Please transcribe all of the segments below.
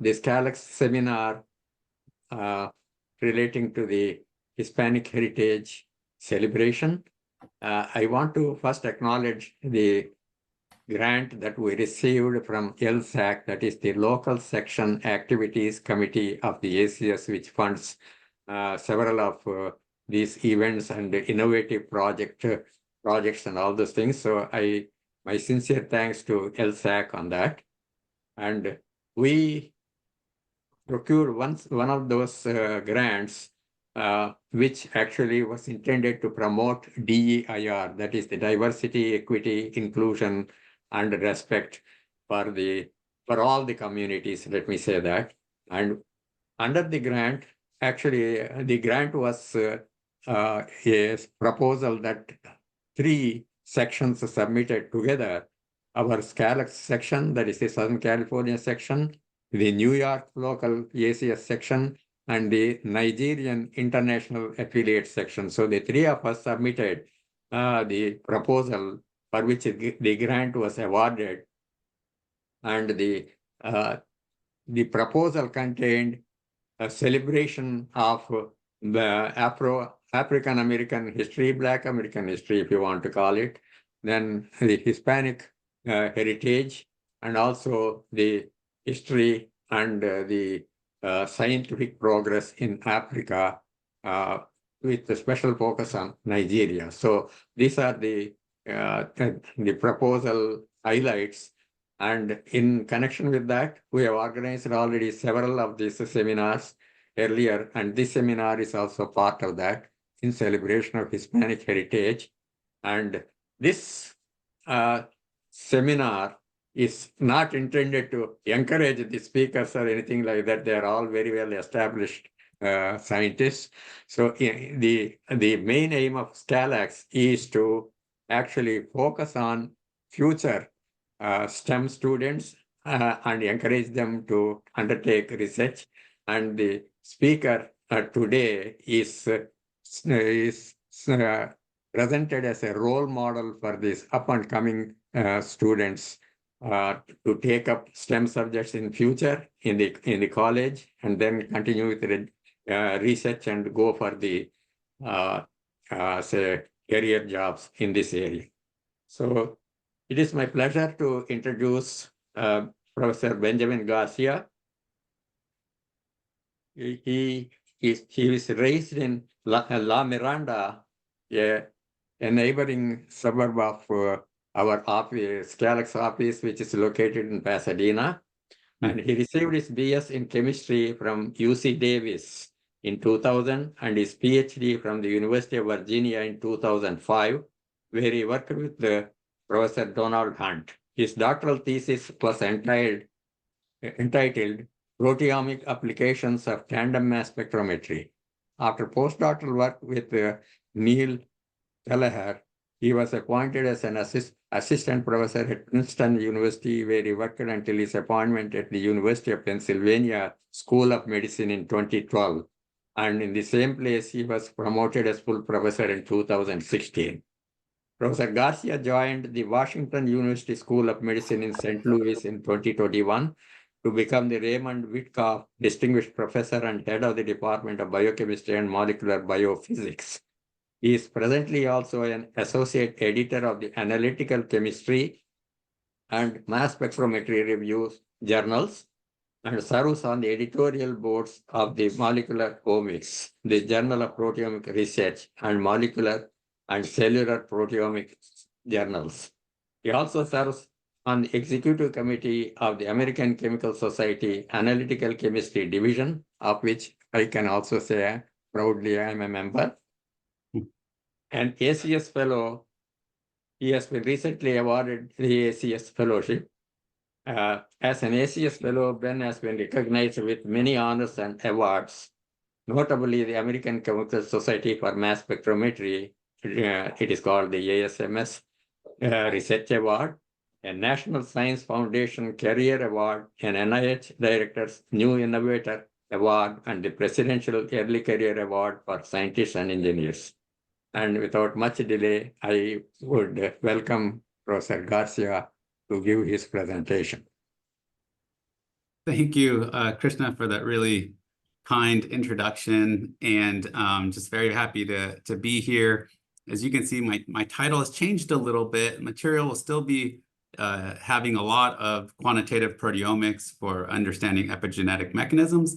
the SCALACS seminar relating to the Hispanic Heritage celebration. I want to first acknowledge the grant that we received from LSAC, that is the Local Section Activities Committee of the ACS, which funds several of these events and innovative projects and all those things. So my sincere thanks to LSAC on that. And we procured one of those grants, which actually was intended to promote DEIR, that is the diversity, equity, inclusion, and respect for all the communities, let me say that. And under the grant, actually, the grant was a proposal that 3 sections submitted together: our SCALACS section, that is the Southern California section, the New York local ACS section, and the Nigerian international affiliate section. So the 3 of us submitted the proposal for which the grant was awarded. And the proposal contained a celebration of the African American history, Black American history, if you want to call it, then the Hispanic heritage, and also the history and the scientific progress in Africa, with a special focus on Nigeria. So these are the proposal highlights. And in connection with that, we have organized already several of these seminars earlier, and this seminar is also part of that, in celebration of Hispanic heritage. And this seminar is not intended to encourage the speakers or anything like that. They are all very well established scientists. So the main aim of SCALACS is to actually focus on future STEM students and encourage them to undertake research. And the speaker today is presented as a role model for these up-and-coming students to take up STEM subjects in future in the college, and then continue with the research and go for the say career jobs in this area. So it is my pleasure to introduce Professor Benjamin Garcia. He was raised in La Miranda, a neighboring suburb of our office, SCALACS office, which is located in Pasadena. And he received his BS in chemistry from UC Davis in 2000 and his PhD from the University of Virginia in 2005, where he worked with Professor Donald Hunt. His doctoral thesis was entitled Proteomic Applications of Tandem Mass Spectrometry. After postdoctoral work with Neil Kelleher, he was appointed as an assistant professor at Princeton University, where he worked until his appointment at the University of Pennsylvania School of Medicine in 2012. And in the same place, he was promoted as full professor in 2016. Professor Garcia joined the Washington University School of Medicine in St. Louis in 2021 to become the Raymond Witkoff Distinguished Professor and Head of the Department of Biochemistry and Molecular Biophysics. He is presently also an associate editor of the Analytical Chemistry and Mass Spectrometry Reviews journals, and serves on the editorial boards of the Molecular Omics, the Journal of Proteomic Research, and Molecular and Cellular Proteomics journals. He also serves on the executive committee of the American Chemical Society Analytical Chemistry Division, of which I can also say proudly I am a member. An ACS fellow, he has been recently awarded the ACS fellowship. As an ACS fellow, Ben has been recognized with many honors and awards, notably the American Chemical Society for Mass Spectrometry, it is called the ASMS Research Award, a National Science Foundation Career Award, an NIH Director's New Innovator Award, and the Presidential Early Career Award for Scientists and Engineers. And without much delay, I would welcome Professor Garcia to give his presentation. Thank you, Krishna, for that really kind introduction, and just very happy to be here. As you can see, my title has changed a little bit. Material will still be having a lot of quantitative proteomics for understanding epigenetic mechanisms,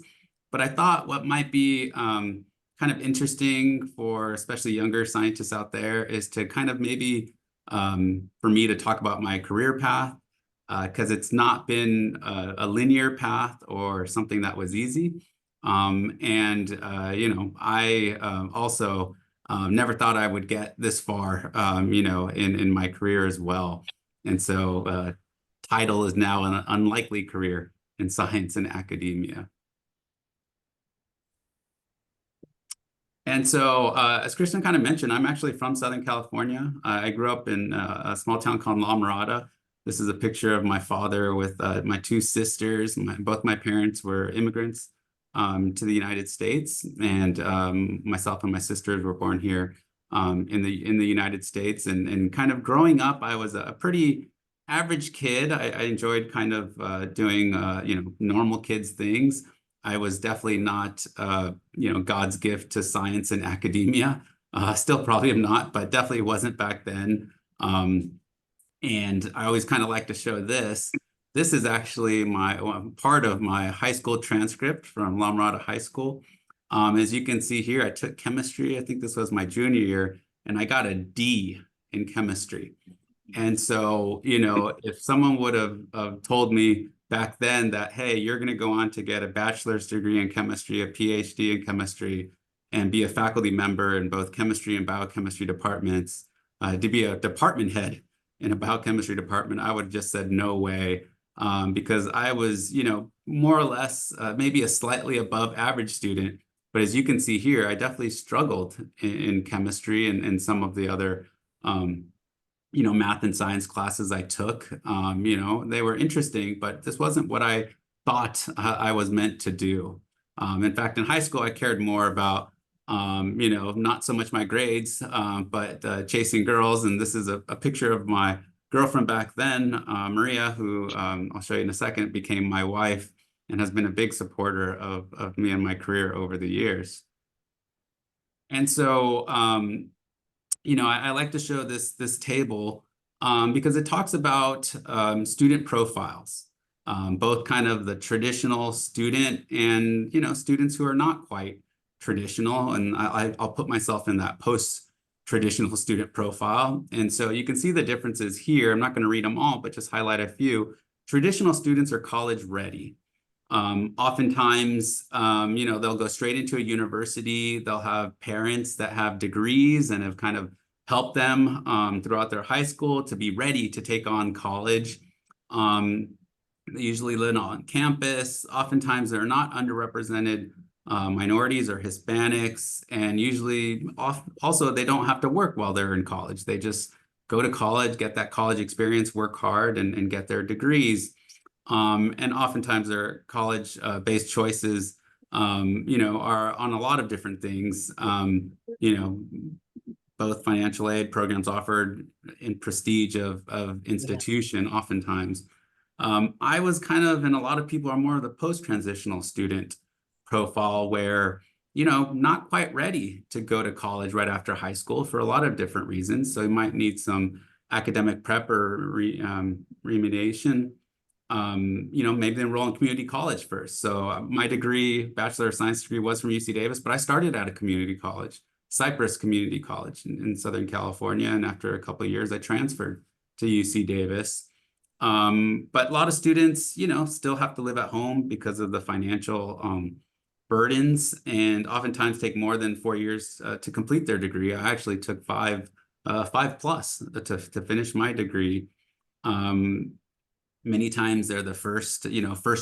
but I thought what might be kind of interesting for especially younger scientists out there is to kind of maybe for me to talk about my career path, because it's not been a linear path or something that was easy. You know, I also never thought I would get this far, you know, in my career as well. And so title is now an unlikely career in science and academia. And so, as Kristen kind of mentioned, I'm actually from Southern California. I grew up in a small town called La Mirada. This is a picture of my father with my two sisters. Both my parents were immigrants to the United States, and myself and my sisters were born here in the United States. And kind of growing up, I was a pretty average kid. I enjoyed kind of doing you know, normal kids things. I was definitely not, you know, God's gift to science and academia. Still probably am not, but definitely wasn't back then. And I always kind of like to show this. This is actually part of my high school transcript from La Mirada High School. As you can see here, I took chemistry. I think this was my junior year, and I got a D in chemistry. And so, you know, if someone would have told me back then that, hey, you're going to go on to get a bachelor's degree in chemistry, a PhD in chemistry, and be a faculty member in both chemistry and biochemistry departments, to be a department head in a biochemistry department, I would have just said no way, because I was, you know, more or less maybe a slightly above average student. But as you can see here, I definitely struggled in chemistry and some of the other you know, math and science classes I took. You know, they were interesting, but this wasn't what I thought I was meant to do. In fact, in high school, I cared more about, you know, not so much my grades, but chasing girls. And this is a picture of my girlfriend back then, Maria, who I'll show you in a second, became my wife and has been a big supporter of me and my career over the years. And so, you know, I like to show this table because it talks about student profiles, both kind of the traditional student and, you know, students who are not quite traditional. And I'll put myself in that post-traditional student profile. And so you can see the differences here. I'm not going to read them all, but just highlight a few. Traditional students are college ready. Oftentimes, you know, they'll go straight into a university. They'll have parents that have degrees and have kind of helped them throughout their high school to be ready to take on college. They usually live on campus. Oftentimes, they're not underrepresented minorities or Hispanics, and usually also they don't have to work while they're in college. They just go to college, get that college experience, work hard, and get their degrees. And oftentimes their college-based choices, you know, are on a lot of different things. You know, both financial aid programs offered in prestige of institution, oftentimes. I was kind of, and a lot of people are more of the post-transitional student profile where, you know, not quite ready to go to college right after high school for a lot of different reasons. So you might need some academic prep or remediation. You know, maybe enroll in community college first. So my degree, Bachelor of Science degree, was from UC Davis, but I started at a community college, Cypress Community College in Southern California. And after a couple of years, I transferred to UC Davis. But a lot of students, you know, still have to live at home because of the financial burdens, and oftentimes take more than 4 years to complete their degree. I actually took five plus to finish my degree. Many times they're the first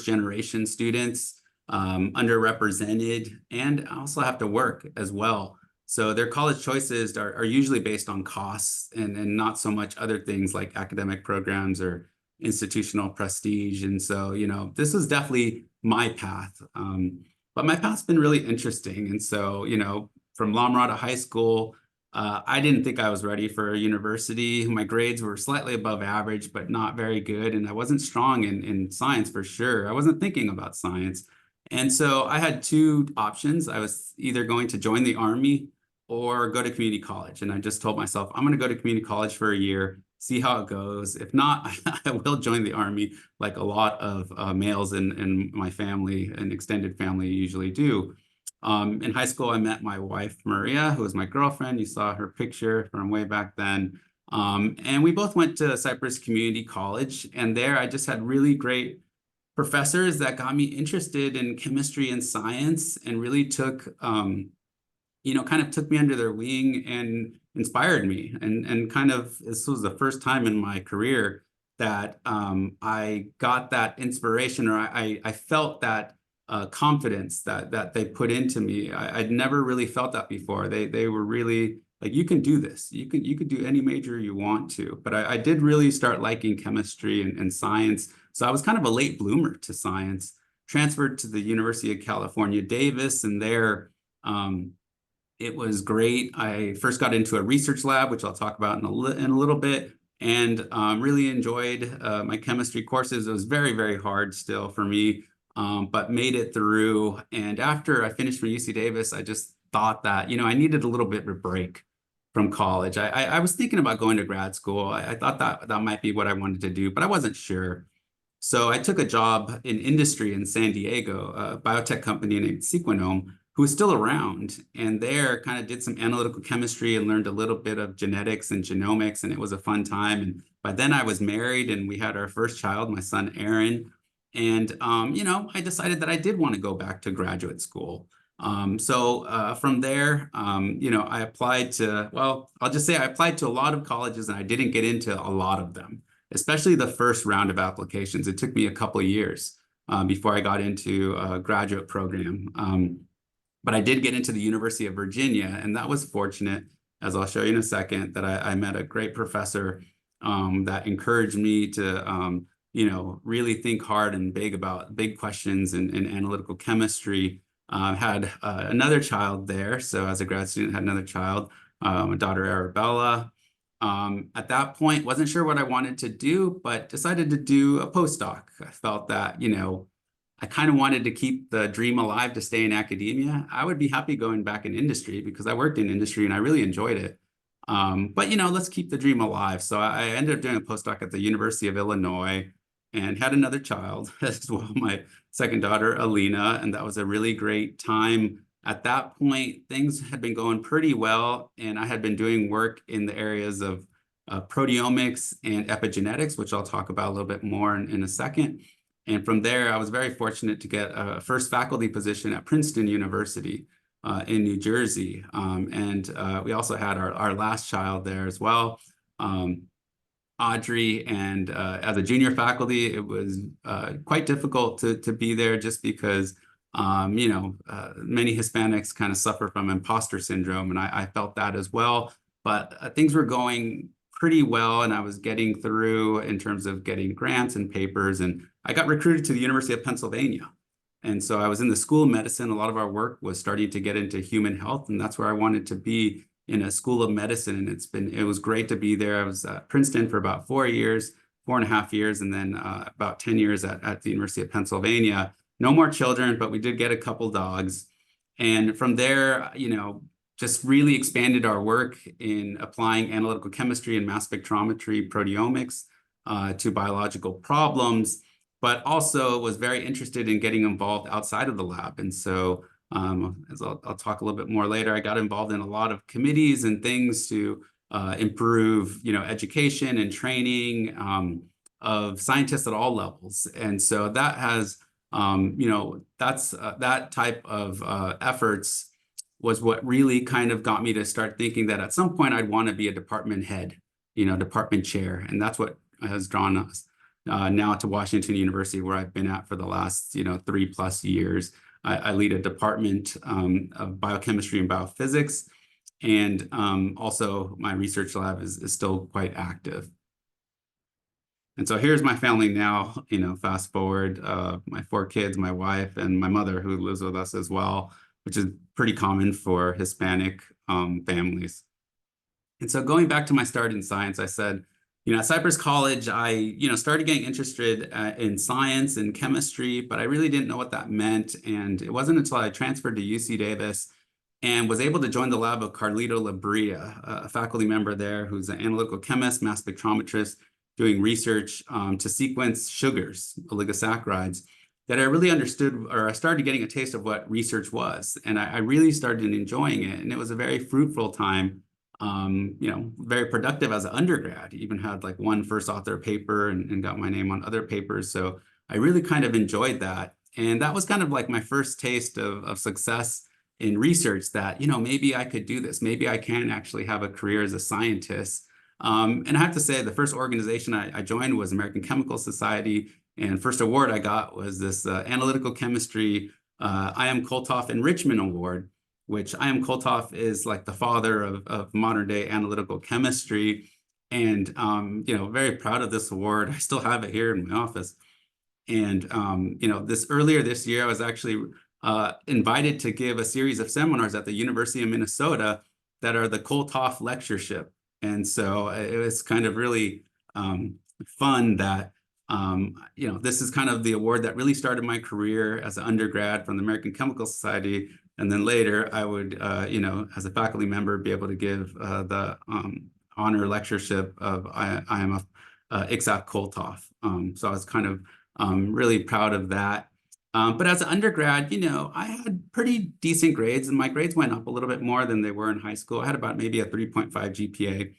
generation students, underrepresented, and also have to work as well. So their college choices are usually based on costs and not so much other things like academic programs or institutional prestige. And so, you know, this is definitely my path. But my path's been really interesting. And so, you know, from La Mirada High School, I didn't think I was ready for university. My grades were slightly above average, but not very good. And I wasn't strong in science for sure. I wasn't thinking about science. And so I had two options. I was either going to join the Army or go to community college. And I just told myself, I'm going to go to community college for a year, see how it goes. If not, I will join the Army, like a lot of males in my family and extended family usually do. In high school, I met my wife, Maria, who was my girlfriend. You saw her picture from way back then. And we both went to Cypress Community College. And there I just had really great professors that got me interested in chemistry and science and really took, kind of took me under their wing and inspired me. And kind of, this was the first time in my career that I got that inspiration, or I felt that confidence that they put into me. I'd never really felt that before. They were really like, you can do this. You could do any major you want to. But I did really start liking chemistry and science. So I was kind of a late bloomer to science. Transferred to the University of California, Davis, and there it was great. I first got into a research lab, which I'll talk about in a little bit, and really enjoyed my chemistry courses. It was very, very hard still for me. But made it through. And after I finished from UC Davis, I just thought that, I needed a little bit of a break from college. I was thinking about going to grad school. I thought that might be what I wanted to do, but I wasn't sure. So I took a job in industry in San Diego, a biotech company named Sequenome, who was still around. And there kind of did some analytical chemistry and learned a little bit of genetics and genomics. And it was a fun time. And by then I was married and we had our first child, my son, Aaron. And, I decided that I did want to go back to graduate school. So from there, I applied to, I'll just say I applied to a lot of colleges and I didn't get into a lot of them, especially the first round of applications. It took me a couple of years before I got into a graduate program. But I did get into the University of Virginia, and that was fortunate, as I'll show you in a second, that I met a great professor that encouraged me to really think hard and big about big questions in analytical chemistry. Had another child there. So as a grad student, had another child, my daughter Arabella. At that point, wasn't sure what I wanted to do, but decided to do a postdoc. I felt that, I kind of wanted to keep the dream alive to stay in academia. I would be happy going back in industry because I worked in industry and I really enjoyed it. But, let's keep the dream alive. So I ended up doing a postdoc at the University of Illinois and had another child as well, my second daughter, Alina, and that was a really great time. At that point, things had been going pretty well, and I had been doing work in the areas of proteomics and epigenetics, which I'll talk about a little bit more in a second. And from there, I was very fortunate to get a first faculty position at Princeton University in New Jersey. And we also had our last child there as well. Audrey, and as a junior faculty, it was quite difficult to be there just because, many Hispanics kind of suffer from imposter syndrome, and I felt that as well. But things were going pretty well, and I was getting through in terms of getting grants and papers, and I got recruited to the University of Pennsylvania. And so I was in the School of Medicine. A lot of our work was starting to get into human health, and that's where I wanted to be, in a school of medicine. And it was great to be there. I was at Princeton for about 4 years, 4.5 years, and then about 10 years at the University of Pennsylvania. No more children, but we did get a couple dogs. And from there, just really expanded our work in applying analytical chemistry and mass spectrometry, proteomics to biological problems, but also was very interested in getting involved outside of the lab. And so as I'll talk a little bit more later, I got involved in a lot of committees and things to improve, education and training of scientists at all levels. And so that has, that type of efforts was what really kind of got me to start thinking that at some point I'd want to be a department head, department chair. And that's what has drawn us now to Washington University, where I've been at for the last, 3+ years. I lead a department of biochemistry and biophysics, and also my research lab is still quite active. And so here's my family now, fast forward, my 4 kids, my wife, and my mother, who lives with us as well, which is pretty common for Hispanic families. And so going back to my start in science, I said, at Cypress College, I, started getting interested in science and chemistry, but I really didn't know what that meant. And it wasn't until I transferred to UC Davis and was able to join the lab of Carlito Labria, a faculty member there who's an analytical chemist, mass spectrometrist, doing research to sequence sugars, oligosaccharides, that I really understood, or I started getting a taste of what research was. And I really started enjoying it. And it was a very fruitful time, very productive as an undergrad. Even had like one first author paper and got my name on other papers. So I really kind of enjoyed that. And that was kind of like my first taste of success in research, that, maybe I could do this. Maybe I can actually have a career as a scientist. And I have to say, the first organization I joined was American Chemical Society. And first award I got was this analytical chemistry I.M. Kolthoff Enrichment Award, which I.M. Kolthoff is like the father of modern day analytical chemistry. And, very proud of this award. I still have it here in my office. And, earlier this year, I was actually invited to give a series of seminars at the University of Minnesota that are the Kolthoff Lectureship. And so it was kind of really fun that, this is kind of the award that really started my career as an undergrad from the American Chemical Society. And then later I would, as a faculty member, be able to give the honor lectureship of I.M. Itzhak Kolthoff. So I was kind of really proud of that. But as an undergrad, I had pretty decent grades, and my grades went up a little bit more than they were in high school. I had about maybe a 3.5 GPA.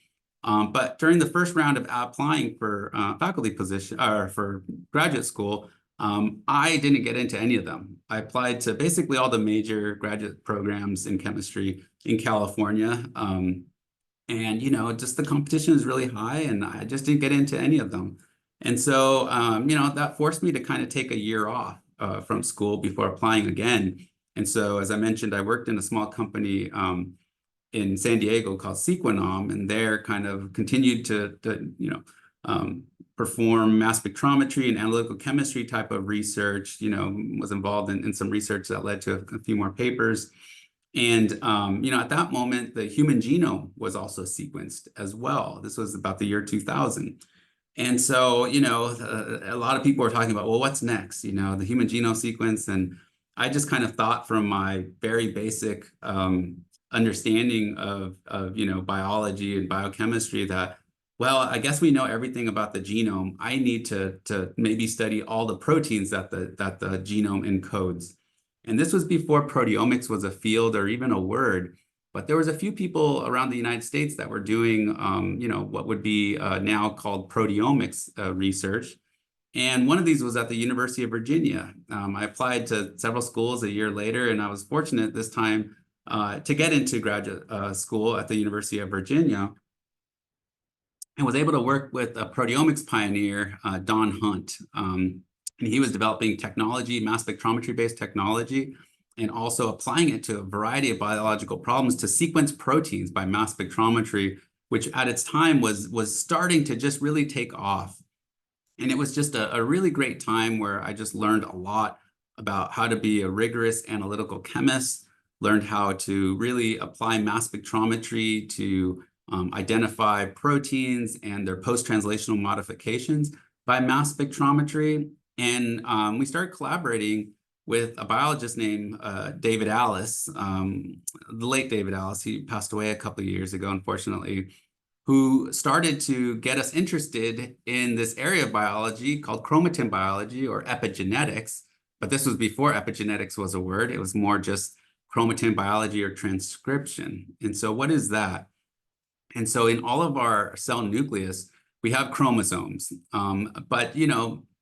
But during the first round of applying for faculty position or for graduate school, I didn't get into any of them. I applied to basically all the major graduate programs in chemistry in California. And, just the competition is really high, and I just didn't get into any of them. And so, that forced me to kind of take a year off from school before applying again. And so, as I mentioned, I worked in a small company in San Diego called Sequenom, and there kind of continued to perform mass spectrometry and analytical chemistry type of research, was involved in some research that led to a few more papers. And, at that moment, the human genome was also sequenced as well. This was about the year 2000. And so, a lot of people were talking about, well, what's next? The human genome sequence. And I just kind of thought, from my very basic understanding of biology and biochemistry, that, well, I guess we know everything about the genome. I need to maybe study all the proteins that the genome encodes. And this was before proteomics was a field or even a word. But there was a few people around the United States that were doing, what would be now called proteomics research. And one of these was at the University of Virginia. I applied to several schools a year later, and I was fortunate this time to get into graduate school at the University of Virginia, and was able to work with a proteomics pioneer, Don Hunt. And he was developing technology, mass spectrometry-based technology, and also applying it to a variety of biological problems to sequence proteins by mass spectrometry, which at its time was starting to just really take off. And it was just a really great time where I just learned a lot about how to be a rigorous analytical chemist, learned how to really apply mass spectrometry to identify proteins and their post-translational modifications by mass spectrometry. And we started collaborating with a biologist named David Alice, the late David Alice. He passed away a couple of years ago, unfortunately, who started to get us interested in this area of biology called chromatin biology, or epigenetics. But this was before epigenetics was a word. It was more just chromatin biology or transcription. And so what is that? And so in all of our cell nucleus, we have chromosomes. But,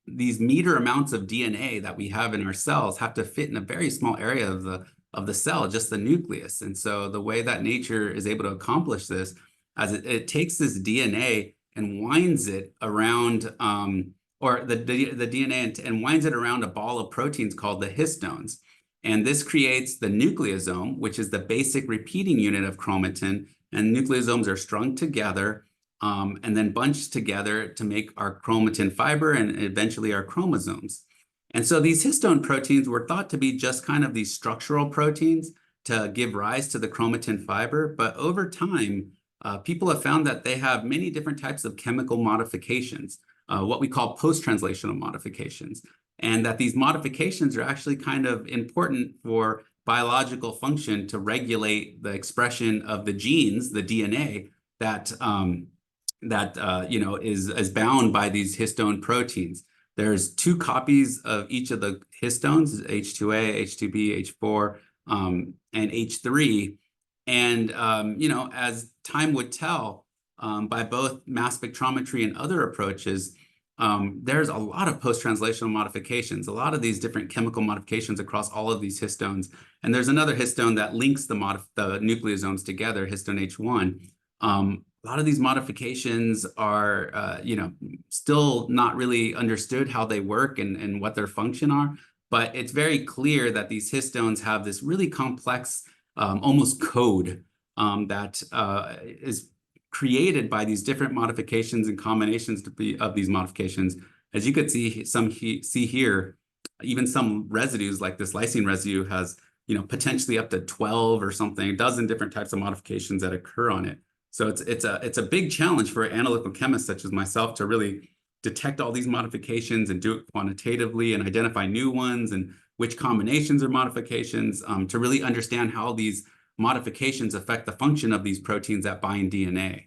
these meter amounts of DNA that we have in our cells have to fit in a very small area of the cell, just the nucleus. And so the way that nature is able to accomplish this, as it takes this DNA and winds it around, or the DNA and winds it around a ball of proteins called the histones. And this creates the nucleosome, which is the basic repeating unit of chromatin. And nucleosomes are strung together and then bunched together to make our chromatin fiber and eventually our chromosomes. And so these histone proteins were thought to be just kind of these structural proteins to give rise to the chromatin fiber. But over time, people have found that they have many different types of chemical modifications, what we call post-translational modifications, and that these modifications are actually kind of important for biological function to regulate the expression of the genes, the DNA, that is bound by these histone proteins. There's 2 copies of each of the histones, H2A, H2B, H4, and H3. And, as time would tell, by both mass spectrometry and other approaches, there's a lot of post-translational modifications, a lot of these different chemical modifications across all of these histones. And there's another histone that links the nucleosomes together, histone H1. A lot of these modifications are, still not really understood how they work and what their function are. But it's very clear that these histones have this really complex, almost code that is created by these different modifications and combinations of these modifications. As you could see here, even some residues like this lysine residue has, potentially up to 12 or something, a dozen different types of modifications that occur on it. So it's a big challenge for analytical chemists such as myself to really detect all these modifications and do it quantitatively and identify new ones and which combinations are modifications, to really understand how these modifications affect the function of these proteins that bind DNA.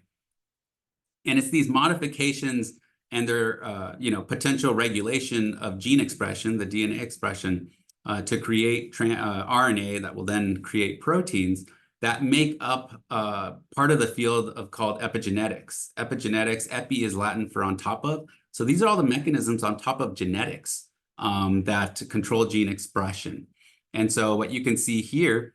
And it's these modifications and their potential regulation of gene expression, the DNA expression, to create RNA that will then create proteins that make up part of the field called epigenetics. Epigenetics, epi is Latin for on top of. So these are all the mechanisms on top of genetics that control gene expression. And so what you can see here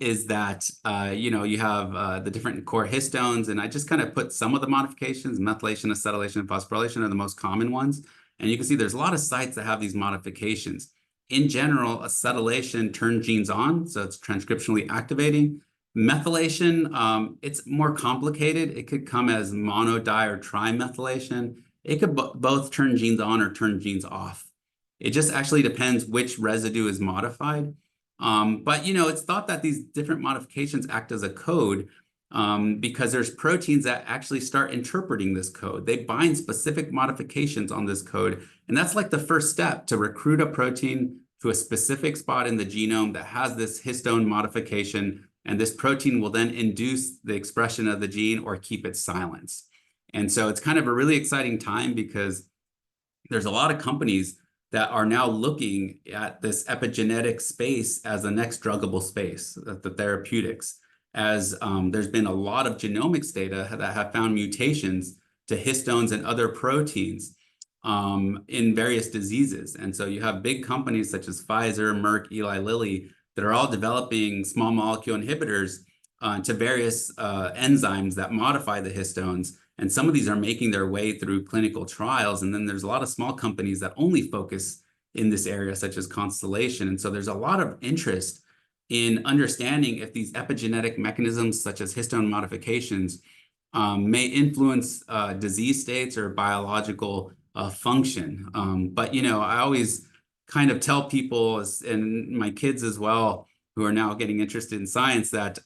is that, you have the different core histones, and I just kind of put some of the modifications, methylation, acetylation, and phosphorylation are the most common ones. And you can see there's a lot of sites that have these modifications. In general, acetylation turns genes on, so it's transcriptionally activating. Methylation, it's more complicated. It could come as mono, di, or trimethylation. It could both turn genes on or turn genes off. It just actually depends which residue is modified. But, it's thought that these different modifications act as a code because there's proteins that actually start interpreting this code. They bind specific modifications on this code. And that's like the first step to recruit a protein to a specific spot in the genome that has this histone modification. And this protein will then induce the expression of the gene or keep it silenced. And so it's kind of a really exciting time because there's a lot of companies that are now looking at this epigenetic space as the next druggable space, the therapeutics, as there's been a lot of genomics data that have found mutations to histones and other proteins in various diseases. And so you have big companies such as Pfizer, Merck, Eli Lilly, that are all developing small molecule inhibitors to various enzymes that modify the histones. And some of these are making their way through clinical trials. And then there's a lot of small companies that only focus in this area, such as Constellation. And so there's a lot of interest in understanding if these epigenetic mechanisms, such as histone modifications, may influence disease states or biological function. But, I always kind of tell people, and my kids as well, who are now getting interested in science, that,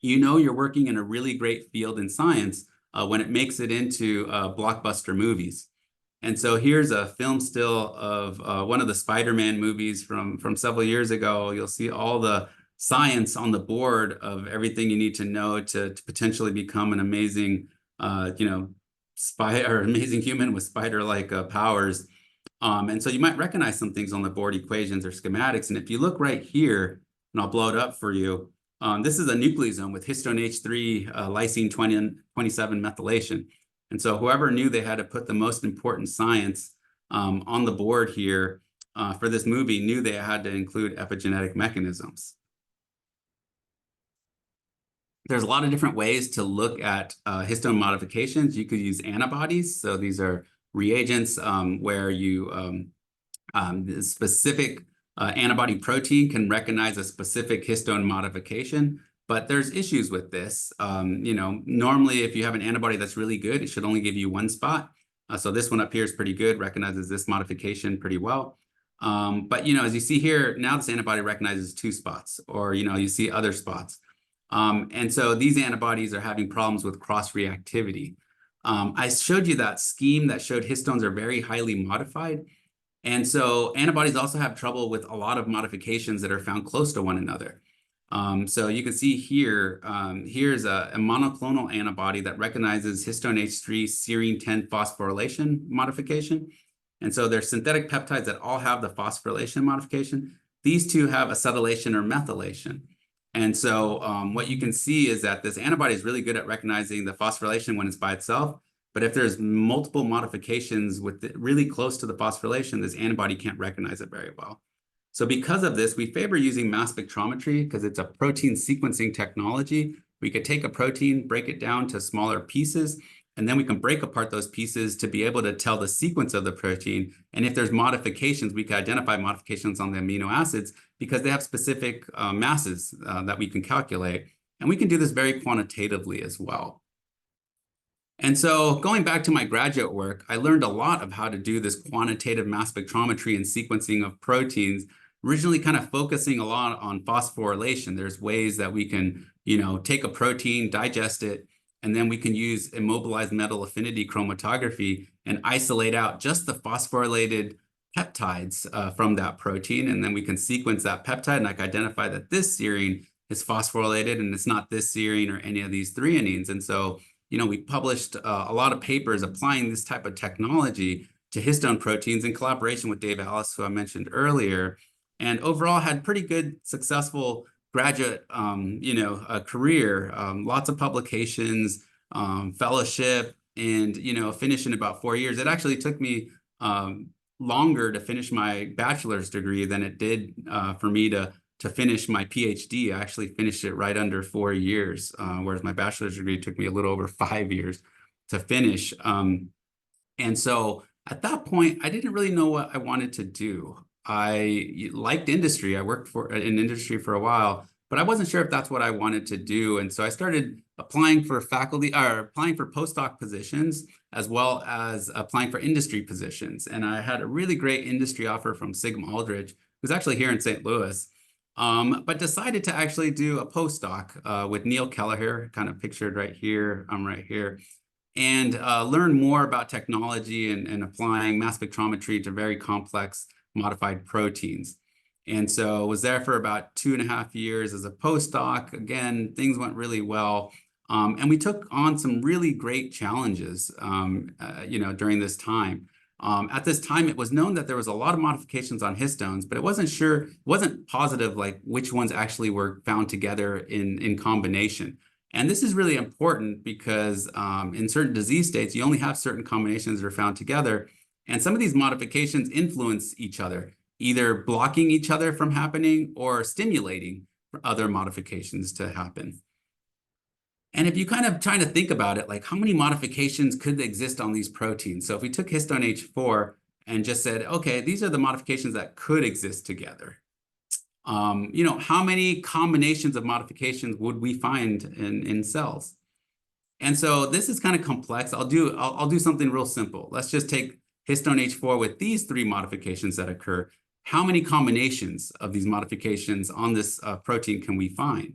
you're working in a really great field in science when it makes it into blockbuster movies. And so here's a film still of one of the Spider-Man movies from several years ago. You'll see all the science on the board of everything you need to know to potentially become an amazing, amazing human with spider-like powers. And so you might recognize some things on the board, equations or schematics. And if you look right here, and I'll blow it up for you, this is a nucleosome with histone H3, lysine 27 methylation. And so whoever knew they had to put the most important science on the board here for this movie knew they had to include epigenetic mechanisms. There's a lot of different ways to look at histone modifications. You could use antibodies. So these are reagents where you specific antibody protein can recognize a specific histone modification. But there's issues with this. Normally, if you have an antibody that's really good, it should only give you one spot. So this one up here is pretty good, recognizes this modification pretty well. But, as you see here, now this antibody recognizes 2 spots, or, you see other spots. And so these antibodies are having problems with cross-reactivity. I showed you that scheme that showed histones are very highly modified. And so antibodies also have trouble with a lot of modifications that are found close to one another. So you can see here, here's a monoclonal antibody that recognizes histone H3 serine 10 phosphorylation modification. And so there's synthetic peptides that all have the phosphorylation modification. These two have acetylation or methylation. And so what you can see is that this antibody is really good at recognizing the phosphorylation when it's by itself. But if there's multiple modifications with really close to the phosphorylation, this antibody can't recognize it very well. So because of this, we favor using mass spectrometry because it's a protein sequencing technology. We could take a protein, break it down to smaller pieces, and then we can break apart those pieces to be able to tell the sequence of the protein. And if there's modifications, we can identify modifications on the amino acids because they have specific masses that we can calculate. And we can do this very quantitatively as well. And so going back to my graduate work, I learned a lot of how to do this quantitative mass spectrometry and sequencing of proteins, originally kind of focusing a lot on phosphorylation. There's ways that we can, take a protein, digest it, and then we can use immobilized metal affinity chromatography and isolate out just the phosphorylated peptides from that protein. And then we can sequence that peptide and I can identify that this serine is phosphorylated and it's not this serine or any of these threonines. And so we published a lot of papers applying this type of technology to histone proteins in collaboration with Dave Alice, who I mentioned earlier, and overall had pretty good, successful graduate, career, lots of publications, fellowship, and, finished in about 4 years. It actually took me longer to finish my bachelor's degree than it did for me to finish my PhD. I actually finished it right under 4 years, whereas my bachelor's degree took me a little over 5 years to finish. And so at that point, I didn't really know what I wanted to do. I liked industry. I worked in industry for a while, but I wasn't sure if that's what I wanted to do. And so I started applying for applying for postdoc positions, as well as applying for industry positions. And I had a really great industry offer from Sigma Aldrich, who's actually here in St. Louis. But decided to actually do a postdoc with Neil Kelleher, kind of pictured right here, I'm right here, and learn more about technology and applying mass spectrometry to very complex modified proteins. And so was there for about 2.5 years as a postdoc. Again, things went really well. And we took on some really great challenges, during this time. At this time, it was known that there was a lot of modifications on histones, but it wasn't positive like which ones actually were found together in combination. And this is really important because in certain disease states, you only have certain combinations that are found together. And some of these modifications influence each other, either blocking each other from happening or stimulating other modifications to happen. And if you kind of trying to think about it, like how many modifications could exist on these proteins? So if we took histone H4 and just said, okay, these are the modifications that could exist together. How many combinations of modifications would we find in cells? And so this is kind of complex. I'll do something real simple. Let's just take histone H4 with these 3 modifications that occur. How many combinations of these modifications on this protein can we find?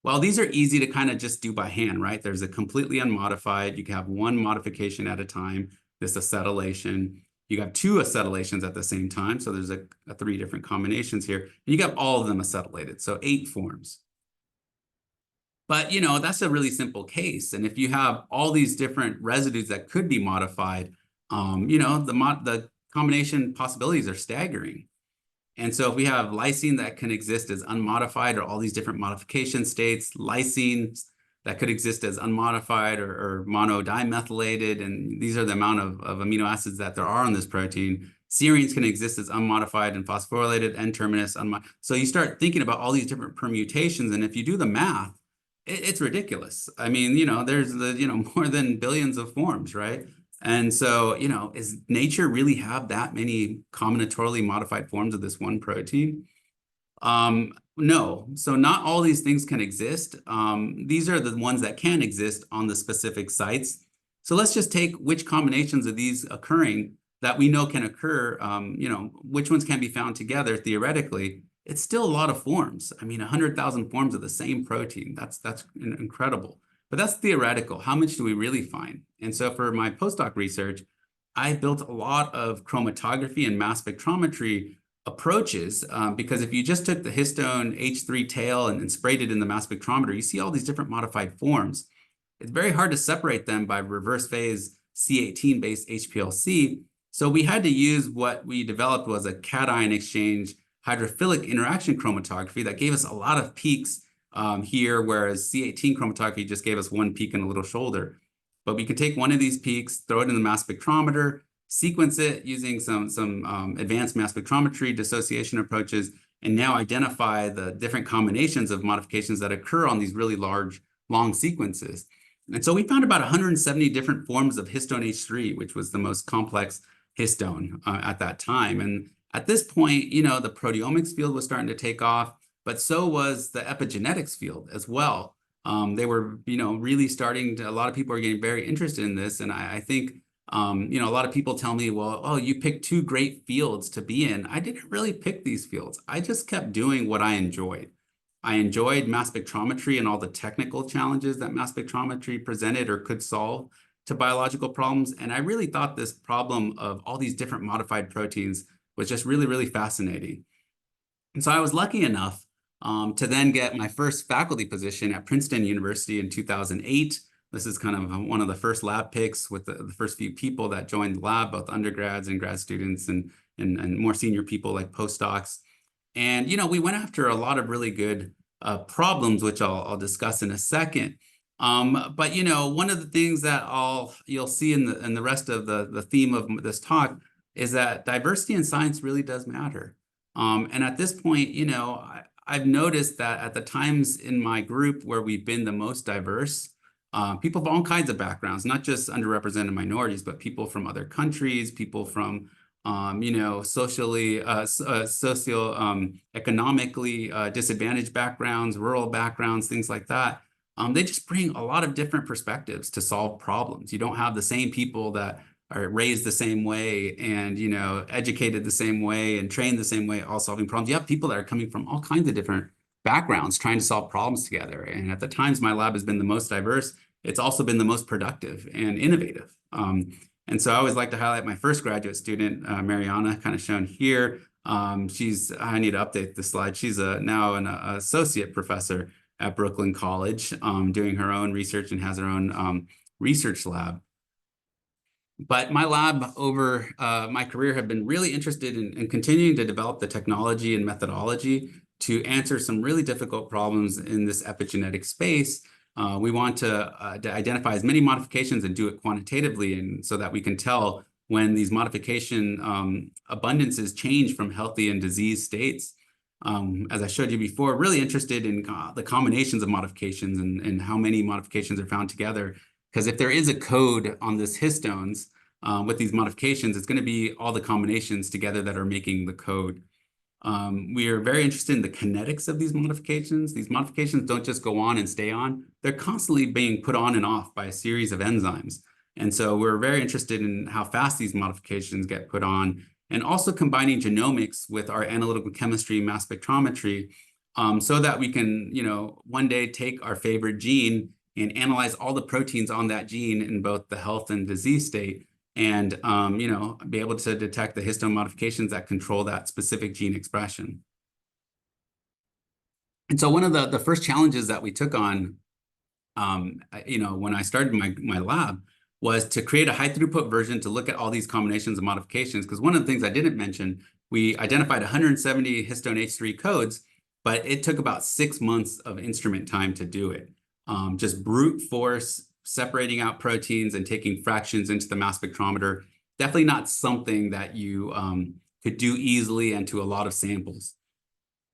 Well, these are easy to kind of just do by hand, right? There's a completely unmodified. You can have 1 modification at a time, this acetylation. You have 2 acetylations at the same time. So there's a 3 different combinations here. And you got all of them acetylated, so 8 forms. But, that's a really simple case. And if you have all these different residues that could be modified, the combination possibilities are staggering. And so if we have lysine that can exist as unmodified or all these different modification states, lysine that could exist as unmodified or monodimethylated, and these are the amount of amino acids that there are on this protein. Serines can exist as unmodified and phosphorylated, N-terminus. So you start thinking about all these different permutations, and if you do the math, it's ridiculous. I mean, there's more than billions of forms, right? And so, is nature really have that many combinatorially modified forms of this one protein? No. So not all these things can exist. These are the ones that can exist on the specific sites. So let's just take which combinations of these occurring that we know can occur, which ones can be found together theoretically. it's still a lot of forms. I mean, 100,000 forms of the same protein. That's incredible. But that's theoretical. How much do we really find? And so for my postdoc research, I built a lot of chromatography and mass spectrometry approaches, because if you just took the histone H3 tail and sprayed it in the mass spectrometer, you see all these different modified forms. It's very hard to separate them by reverse phase C18 based HPLC. So we had to use what we developed was a cation exchange hydrophilic interaction chromatography that gave us a lot of peaks here, whereas C18 chromatography just gave us one peak and a little shoulder. But we could take one of these peaks, throw it in the mass spectrometer, sequence it using some advanced mass spectrometry dissociation approaches, and now identify the different combinations of modifications that occur on these really large, long sequences. And so we found about 170 different forms of histone H3, which was the most complex histone at that time. And at this point, you know, the proteomics field was starting to take off, but so was the epigenetics field as well. They were, you know, really starting to, a lot of people are getting very interested in this. And I think, you know, a lot of people tell me, well, oh, you picked two great fields to be in. I didn't really pick these fields. I just kept doing what I enjoyed. I enjoyed mass spectrometry and all the technical challenges that mass spectrometry presented or could solve to biological problems. And I really thought this problem of all these different modified proteins was just really, really fascinating. And so I was lucky enough to then get my first faculty position at Princeton University in 2008. This is kind of one of the first lab picks with the first few people that joined the lab, both undergrads and grad students and more senior people like postdocs. And, you know, we went after a lot of really good problems, which I'll discuss in a second. But, you know, one of the things that you'll see in the rest of the theme of this talk is that diversity in science really does matter. And at this point, you know, I've noticed that at the times in my group where we've been the most diverse, people of all kinds of backgrounds, not just underrepresented minorities, but people from other countries, people from you know, economically disadvantaged backgrounds, rural backgrounds, things like that. They just bring a lot of different perspectives to solve problems. You don't have the same people that are raised the same way and, you know, educated the same way and trained the same way, all solving problems. You have people that are coming from all kinds of different backgrounds trying to solve problems together. And at the times my lab has been the most diverse, it's also been the most productive and innovative. And so I always like to highlight my first graduate student, Mariana, kind of shown here. I need to update the slide. She's now an associate professor at Brooklyn College, doing her own research and has her own research lab. But my lab over my career have been really interested in continuing to develop the technology and methodology to answer some really difficult problems in this epigenetic space. We want to identify as many modifications and do it quantitatively, and so that we can tell when these modification abundances change from healthy and disease states. As I showed you before, really interested in the combinations of modifications and how many modifications are found together. Because if there is a code on this histones with these modifications, it's going to be all the combinations together that are making the code. We are very interested in the kinetics of these modifications. These modifications don't just go on and stay on. They're constantly being put on and off by a series of enzymes. And so we're very interested in how fast these modifications get put on, and also combining genomics with our analytical chemistry, mass spectrometry, so that we can, you know, one day take our favorite gene and analyze all the proteins on that gene in both the health and disease state, and you know, be able to detect the histone modifications that control that specific gene expression. And so one of the first challenges that we took on, you know, when I started my lab, was to create a high throughput version to look at all these combinations of modifications. Because one of the things I didn't mention, we identified 170 histone H3 codes, but it took about 6 months of instrument time to do it. Just brute force, separating out proteins and taking fractions into the mass spectrometer. Definitely not something that you could do easily and to a lot of samples.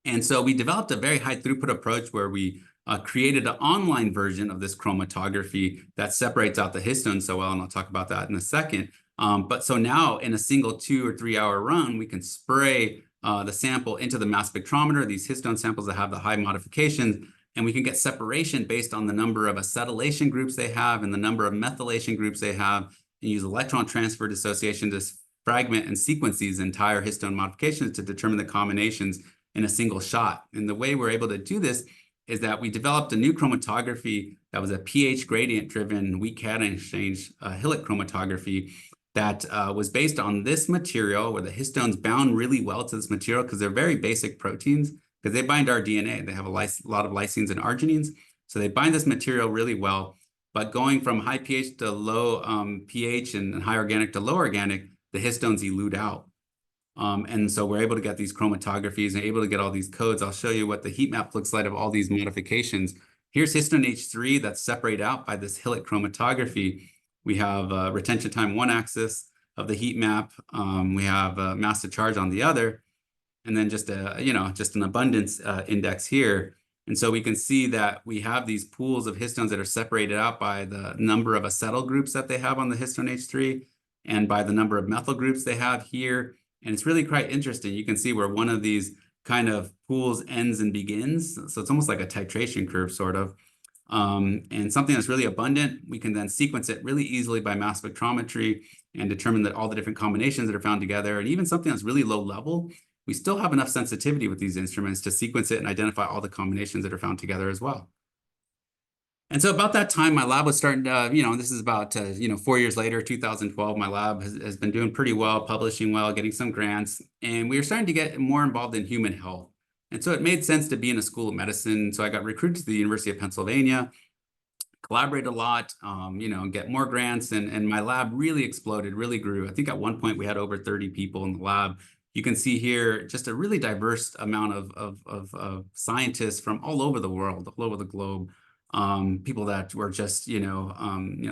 And so we developed a very high throughput approach where we created an online version of this chromatography that separates out the histones so well, and I'll talk about that in a second. But so now in a single 2 or 3 hour run, we can spray the sample into the mass spectrometer, these histone samples that have the high modifications, and we can get separation based on the number of acetylation groups they have and the number of methylation groups they have, and use electron transfer dissociation to fragment and sequence these entire histone modifications to determine the combinations in a single shot. And the way we're able to do this is that we developed a new chromatography that was a pH gradient-driven weak cation exchange Hillick chromatography that was based on this material where the histones bound really well to this material because they're very basic proteins because they bind our DNA. They have a lot of lysines and arginines. So they bind this material really well. But going from high pH to low pH and high organic to low organic, the histones elute out. And so we're able to get these chromatographies and able to get all these codes. I'll show you what the heat map looks like of all these modifications. Here's histone H3 that's separated out by this Hillick chromatography. We have retention time one axis of the heat map. We have mass to charge on the other, and then just just an abundance index here. And so we can see that we have these pools of histones that are separated out by the number of acetyl groups that they have on the histone H3 and by the number of methyl groups they have here. And it's really quite interesting. You can see where one of these kind of pools ends and begins. So it's almost like a titration curve, sort of. And something that's really abundant, we can then sequence it really easily by mass spectrometry and determine that all the different combinations that are found together. And even something that's really low level, we still have enough sensitivity with these instruments to sequence it and identify all the combinations that are found together as well. And so about that time, my lab was starting to, this is about, 4 years later, 2012, my lab has been doing pretty well, publishing well, getting some grants. And we were starting to get more involved in human health. And so it made sense to be in a school of medicine. So I got recruited to the University of Pennsylvania, collaborate a lot, get more grants. And my lab really exploded, really grew. I think at one point we had over 30 people in the lab. You can see here just a really diverse amount of scientists from all over the world, all over the globe. People that were just,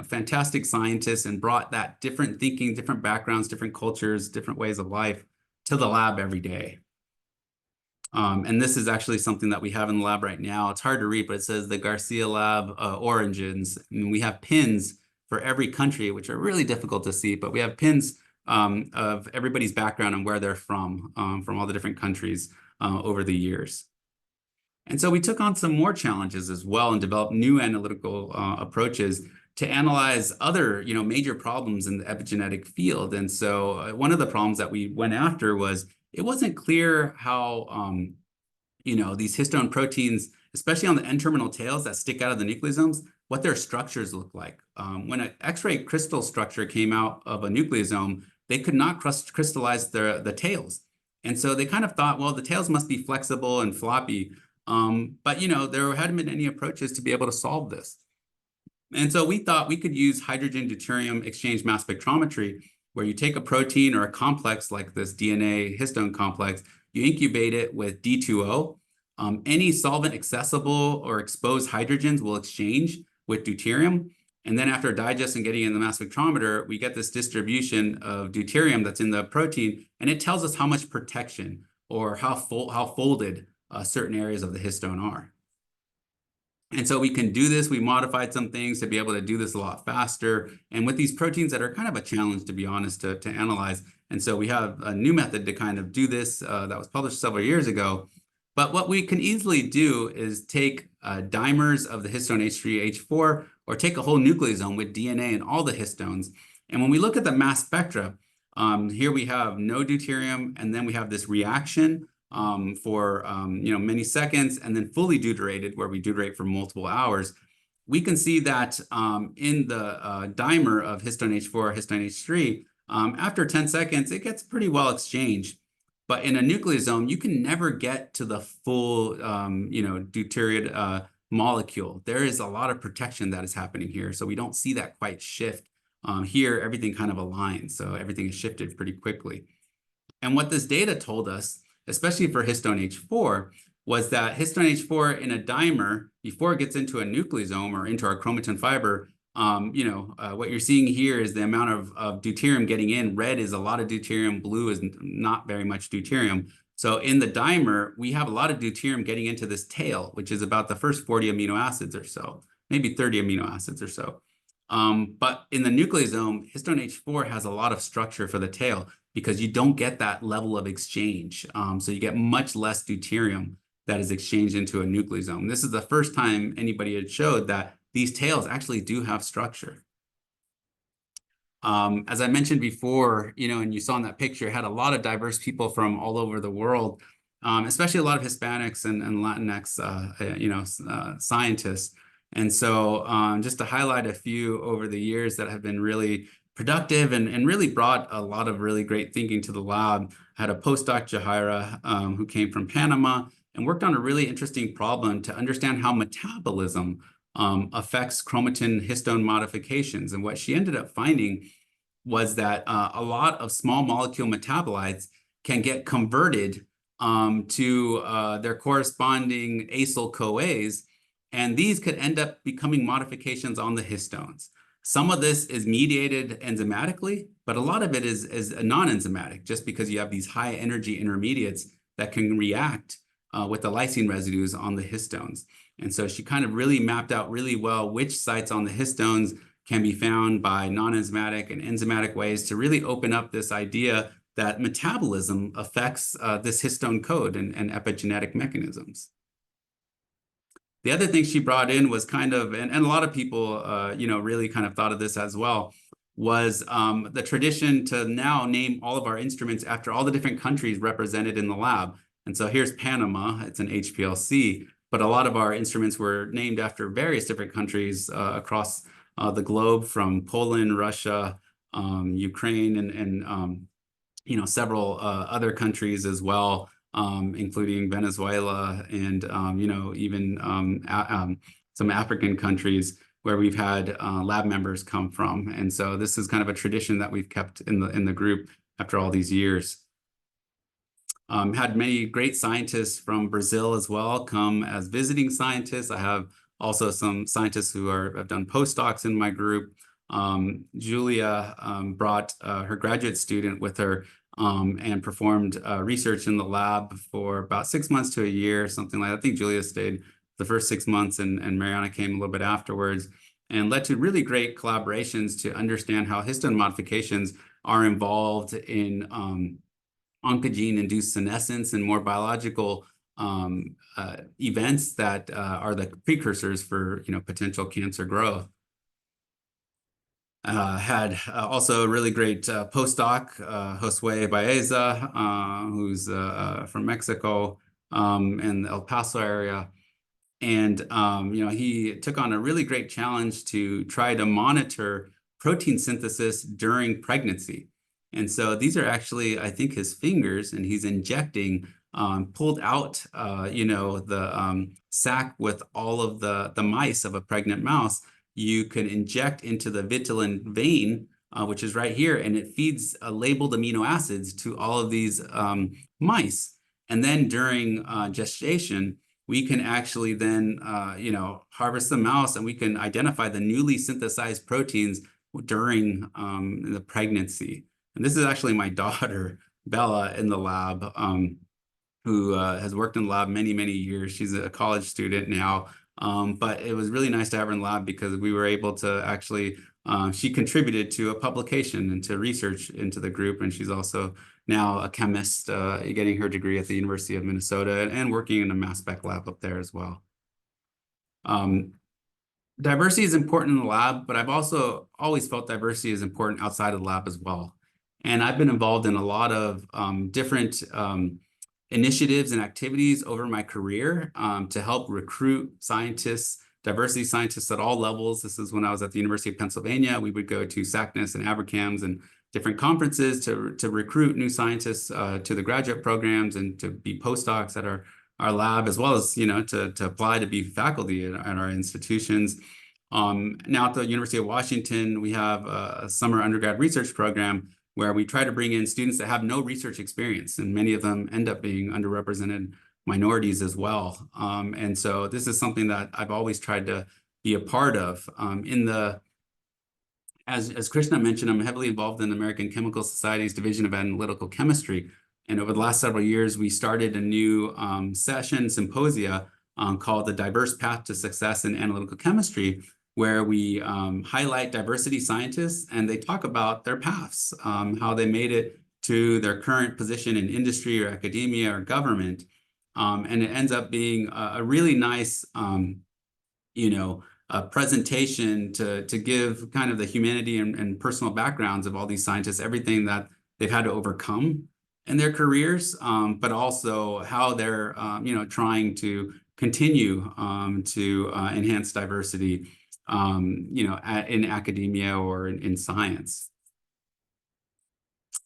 fantastic scientists and brought that different thinking, different backgrounds, different cultures, different ways of life to the lab every day. And this is actually something that we have in the lab right now. It's hard to read, but it says the Garcia lab origins. And we have pins for every country, which are really difficult to see, but we have pins of everybody's background and where they're from all the different countries over the years. And so we took on some more challenges as well and developed new analytical approaches to analyze other, major problems in the epigenetic field. And so one of the problems that we went after was it wasn't clear how, these histone proteins, especially on the N-terminal tails that stick out of the nucleosomes, what their structures look like. When an X-ray crystal structure came out of a nucleosome, they could not crystallize the tails. And so they kind of thought, well, the tails must be flexible and floppy. But there hadn't been any approaches to be able to solve this. And so we thought we could use hydrogen deuterium exchange mass spectrometry, where you take a protein or a complex like this DNA histone complex, you incubate it with D2O. Any solvent accessible or exposed hydrogens will exchange with deuterium. And then after digesting and getting in the mass spectrometer, we get this distribution of deuterium that's in the protein, and it tells us how much protection or how folded certain areas of the histone are. And so we can do this. We modified some things to be able to do this a lot faster. And with these proteins that are kind of a challenge, to be honest, to analyze. And so we have a new method to kind of do this that was published several years ago. But what we can easily do is take dimers of the histone H3, H4, or take a whole nucleosome with DNA and all the histones. And when we look at the mass spectra, here we have no deuterium, and then we have this reaction for many seconds, and then fully deuterated, where we deuterate for multiple hours. We can see that in the dimer of histone H4, histone H3, after 10 seconds, it gets pretty well exchanged. But in a nucleosome, you can never get to the full, deuterated molecule. There is a lot of protection that is happening here, so we don't see that quite shift. Here, everything kind of aligns, so everything is shifted pretty quickly. And what this data told us, especially for histone H4, was that histone H4 in a dimer, before it gets into a nucleosome or into our chromatin fiber, what you're seeing here is the amount of deuterium getting in. Red is a lot of deuterium, blue is not very much deuterium. So in the dimer, we have a lot of deuterium getting into this tail, which is about the first 40 amino acids or so, maybe 30 amino acids or so. But in the nucleosome, histone H4 has a lot of structure for the tail because you don't get that level of exchange. So you get much less deuterium that is exchanged into a nucleosome. This is the first time anybody had showed that these tails actually do have structure. As I mentioned before, and you saw in that picture, it had a lot of diverse people from all over the world. especially a lot of Hispanics and Latinx, scientists. And so just to highlight a few over the years that have been really productive and really brought a lot of really great thinking to the lab. I had a postdoc, Jahaira, who came from Panama and worked on a really interesting problem to understand how metabolism affects chromatin histone modifications. And what she ended up finding was that a lot of small molecule metabolites can get converted to their corresponding acyl-CoAs, and these could end up becoming modifications on the histones. Some of this is mediated enzymatically, but a lot of it is non-enzymatic, just because you have these high energy intermediates that can react with the lysine residues on the histones. And so she kind of really mapped out really well which sites on the histones can be found by non-enzymatic and enzymatic ways to really open up this idea that metabolism affects this histone code and epigenetic mechanisms. The other thing she brought in was kind of, and a lot of people, really kind of thought of this as well, was the tradition to now name all of our instruments after all the different countries represented in the lab. And so here's Panama, it's an HPLC, but a lot of our instruments were named after various different countries across the globe, from Poland, Russia, Ukraine, and several other countries as well, including Venezuela and even some African countries where we've had lab members come from. And so this is kind of a tradition that we've kept in the group after all these years. Had many great scientists from Brazil as well come as visiting scientists. I have also some scientists who have done postdocs in my group. Julia brought her graduate student with her and performed research in the lab for about 6 months to a year, something like that. I think Julia stayed the first 6 months and Mariana came a little bit afterwards, and led to really great collaborations to understand how histone modifications are involved in oncogene-induced senescence and more biological events that are the precursors for potential cancer growth. Had also a really great postdoc, Josue Baeza, who's from Mexico and the El Paso area. And he took on a really great challenge to try to monitor protein synthesis during pregnancy. And so these are actually, I think, his fingers, and he's injecting, pulled out, the sac with all of the mice of a pregnant mouse. You can inject into the vitelline vein, which is right here, and it feeds labeled amino acids to all of these mice. And then during gestation, we can actually then, harvest the mouse, and we can identify the newly synthesized proteins during the pregnancy. And this is actually my daughter, Bella, in the lab, who has worked in the lab many, many years. She's a college student now. But it was really nice to have her in the lab because we were able to actually, she contributed to a publication and to research into the group. And she's also now a chemist, getting her degree at the University of Minnesota and working in a mass spec lab up there as well. Diversity is important in the lab, but I've also always felt diversity is important outside of the lab as well. And I've been involved in a lot of different initiatives and activities over my career to help recruit scientists, diversity scientists at all levels. This is when I was at the University of Pennsylvania. We would go to SACNAS and ABRCAMS and different conferences to recruit new scientists to the graduate programs and to be postdocs at our lab, as well as to apply to be faculty at our institutions. Now at the University of Washington, we have a summer undergrad research program where we try to bring in students that have no research experience, and many of them end up being underrepresented minorities as well. And so this is something that I've always tried to be a part of. As Krishna mentioned, I'm heavily involved in the American Chemical Society's Division of Analytical Chemistry. And over the last several years, we started a new symposia called The Diverse Path to Success in Analytical Chemistry, where we highlight diversity scientists, and they talk about their paths, how they made it to their current position in industry or academia or government. And it ends up being a really nice, presentation to give kind of the humanity and personal backgrounds of all these scientists, everything that they've had to overcome, in their careers, but also how they're trying to continue to enhance diversity in academia or in science.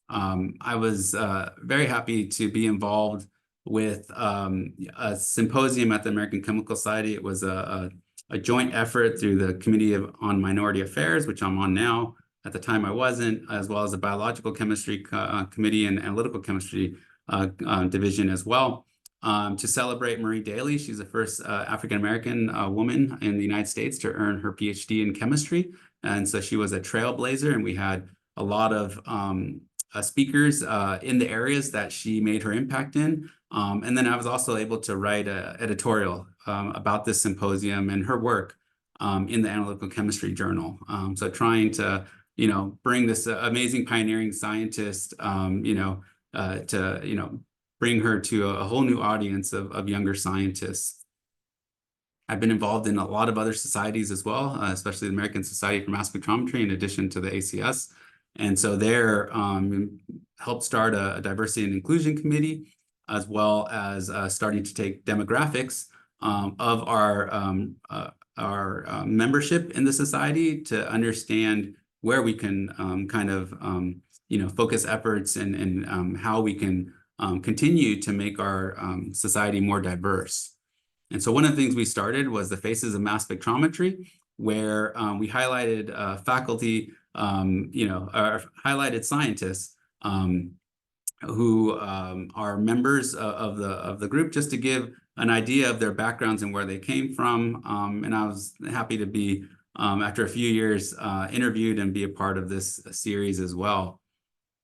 I was very happy to be involved with a symposium at the American Chemical Society. It was a joint effort through the Committee on Minority Affairs, which I'm on now. At the time I wasn't, as well as the Biological Chemistry Committee and Analytical Chemistry Division as well, to celebrate Marie Daly. She's the first African-American woman in the United States to earn her PhD in chemistry. And so she was a trailblazer, and we had a lot of speakers in the areas that she made her impact in. And then I was also able to write an editorial about this symposium and her work in the Analytical Chemistry Journal. So trying to, bring this amazing pioneering scientist, to, bring her to a whole new audience of younger scientists. I've been involved in a lot of other societies as well, especially the American Society for Mass Spectrometry, in addition to the ACS. And so there helped start a diversity and inclusion committee, as well as starting to take demographics of our membership in the society to understand where we can focus efforts and how we can continue to make our society more diverse. And so one of the things we started was the Faces of Mass Spectrometry, where we highlighted faculty, or highlighted scientists who are members of the group, just to give an idea of their backgrounds and where they came from. And I was happy to be, after a few years, interviewed and be a part of this series as well.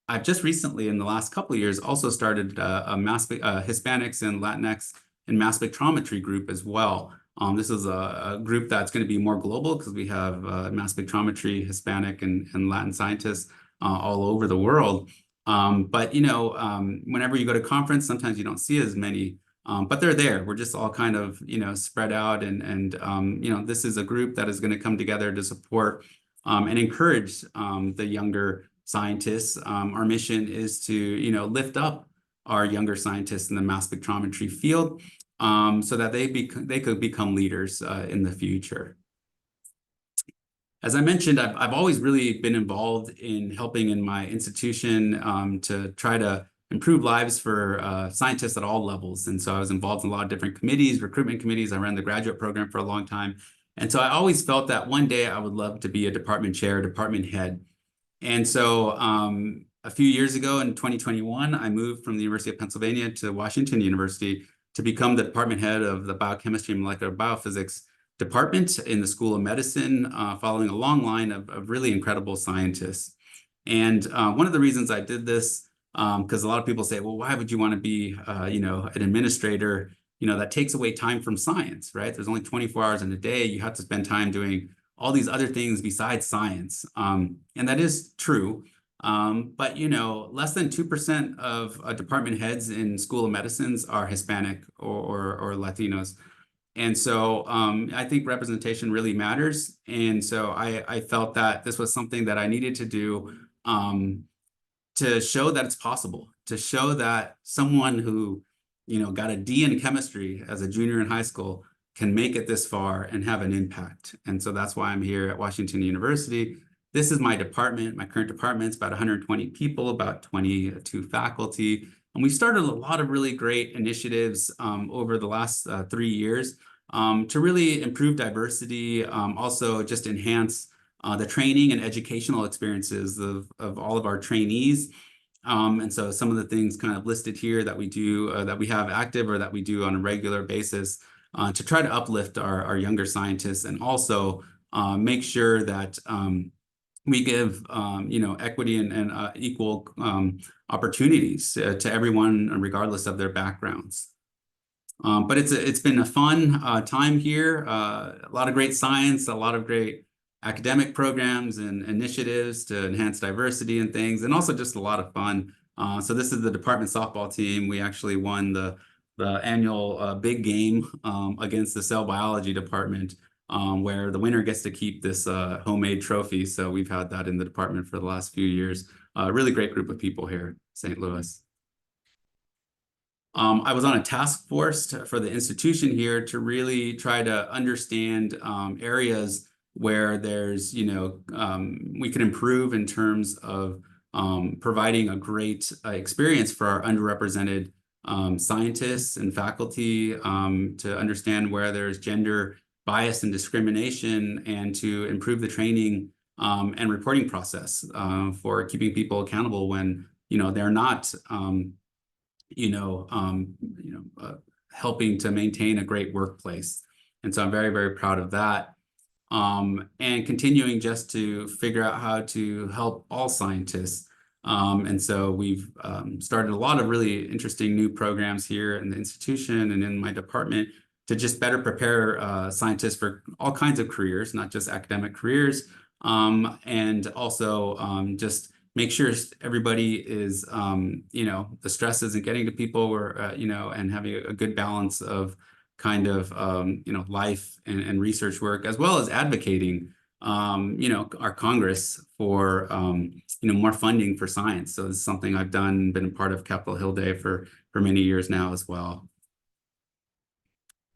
I've just recently, in the last couple of years, also started a Hispanics and Latinx and mass spectrometry group as well. This is a group that's going to be more global, because we have mass spectrometry, Hispanic and Latin scientists all over the world. But whenever you go to conference, sometimes you don't see as many, but they're there. We're just all kind of spread out, and this is a group that is going to come together to support and encourage the younger scientists. Our mission is to lift up our younger scientists in the mass spectrometry field, so that they could become leaders in the future. As I mentioned, I've always really been involved in helping in my institution to try to improve lives for scientists at all levels. And so I was involved in a lot of different committees, recruitment committees. I ran the graduate program for a long time. And so I always felt that one day I would love to be a department chair, department head. And so a few years ago in 2021, I moved from the University of Pennsylvania to Washington University to become the department head of the biochemistry and molecular biophysics department in the School of Medicine, following a long line of really incredible scientists. And one of the reasons I did this, because a lot of people say, well, why would you want to be, an administrator? That takes away time from science, right? There's only 24 hours in a day. You have to spend time doing all these other things besides science. And that is true. But, less than 2% of department heads in School of Medicines are Hispanic or Latinos. And so I think representation really matters. And so I felt that this was something that I needed to do to show that it's possible, to show that someone who, got a D in chemistry as a junior in high school can make it this far and have an impact. And so that's why I'm here at Washington University. This is my department. My current department is about 120 people, about 22 faculty. And we started a lot of really great initiatives over the last 3 years to really improve diversity, also just enhance the training and educational experiences of all of our trainees. And so some of the things kind of listed here that we do, that we have active or that we do on a regular basis to try to uplift our younger scientists, and also make sure that we give equity and equal opportunities to everyone, regardless of their backgrounds. But it's been a fun time here. A lot of great science, a lot of great academic programs and initiatives to enhance diversity and things, and also just a lot of fun. So this is the department softball team. We actually won the annual big game against the cell biology department, where the winner gets to keep this homemade trophy. So we've had that in the department for the last few years. Really great group of people here in St. Louis. I was on a task force for the institution here to really try to understand areas where there's, we can improve in terms of providing a great experience for our underrepresented scientists and faculty, to understand where there's gender bias and discrimination, and to improve the training and reporting process for keeping people accountable when they're not helping to maintain a great workplace. And so I'm very, very proud of that. And continuing just to figure out how to help all scientists. And so we've started a lot of really interesting new programs here in the institution and in my department to just better prepare scientists for all kinds of careers, not just academic careers, and also just make sure everybody is, the stress isn't getting to people, or, and having a good balance of kind of, life and research work, as well as advocating, our Congress for, more funding for science. So this is something I've done, been a part of Capitol Hill Day for many years now as well.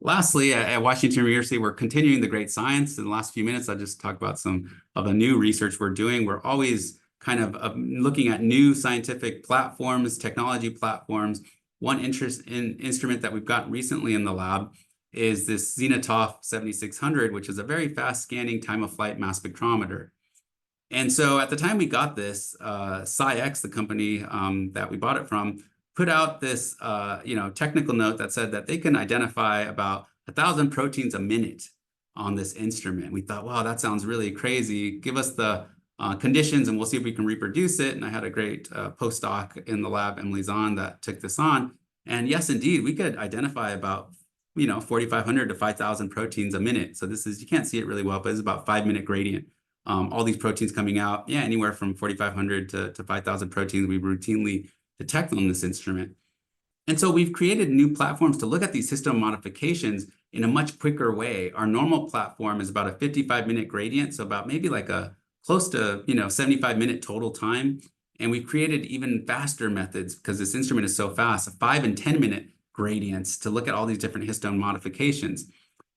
Lastly, at Washington University, we're continuing the great science. In the last few minutes, I'll just talk about some of the new research we're doing. We're always kind of looking at new scientific platforms, technology platforms. One instrument that we've got recently in the lab is this Zenitov 7600, which is a very fast scanning time-of-flight mass spectrometer. And so at the time we got this, SciX, the company that we bought it from, put out this technical note that said that they can identify about 1,000 proteins a minute on this instrument. We thought, wow, that sounds really crazy. Give us the conditions and we'll see if we can reproduce it. And I had a great postdoc in the lab, Emily Zahn, that took this on. And yes, indeed, we could identify about 4,500 to 5,000 proteins a minute. So this is, you can't see it really well, but it's about 5-minute gradient. All these proteins coming out, anywhere from 4,500 to 5,000 proteins we routinely detect on this instrument. And so we've created new platforms to look at these histone modifications in a much quicker way. Our normal platform is about a 55-minute gradient, so about maybe like a close to 75-minute total time. And we've created even faster methods, because this instrument is so fast, 5 and 10-minute gradients to look at all these different histone modifications.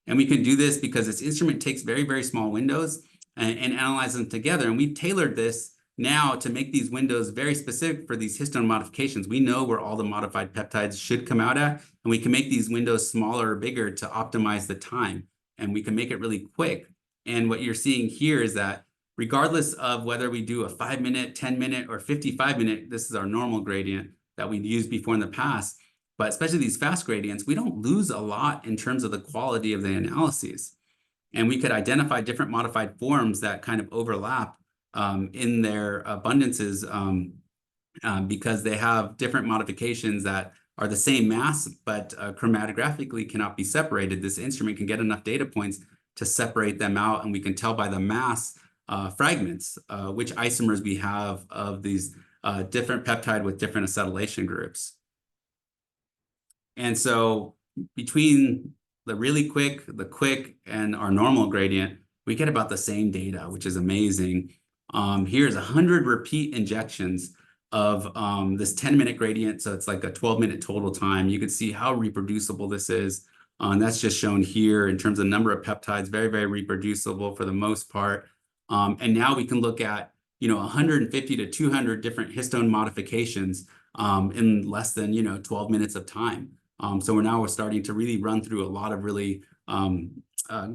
And we can do this because this instrument takes very, very small windows and analyzes them together. And we've tailored this now to make these windows very specific for these histone modifications. We know where all the modified peptides should come out at, and we can make these windows smaller or bigger to optimize the time, and we can make it really quick. And what you're seeing here is that regardless of whether we do a 5-minute, 10-minute, or 55-minute, this is our normal gradient that we've used before in the past, but especially these fast gradients, we don't lose a lot in terms of the quality of the analyses. And we could identify different modified forms that kind of overlap in their abundances because they have different modifications that are the same mass, but chromatographically cannot be separated. This instrument can get enough data points to separate them out, and we can tell by the mass fragments which isomers we have of these different peptide with different acetylation groups. And so between the really quick, the quick, and our normal gradient, we get about the same data, which is amazing. Here's 100 repeat injections of this 10-minute gradient. So it's like a 12-minute total time. You can see how reproducible this is. And that's just shown here in terms of number of peptides, very, very reproducible for the most part. And now we can look at 150 to 200 different histone modifications in less than 12 minutes of time. So we're starting to really run through a lot of really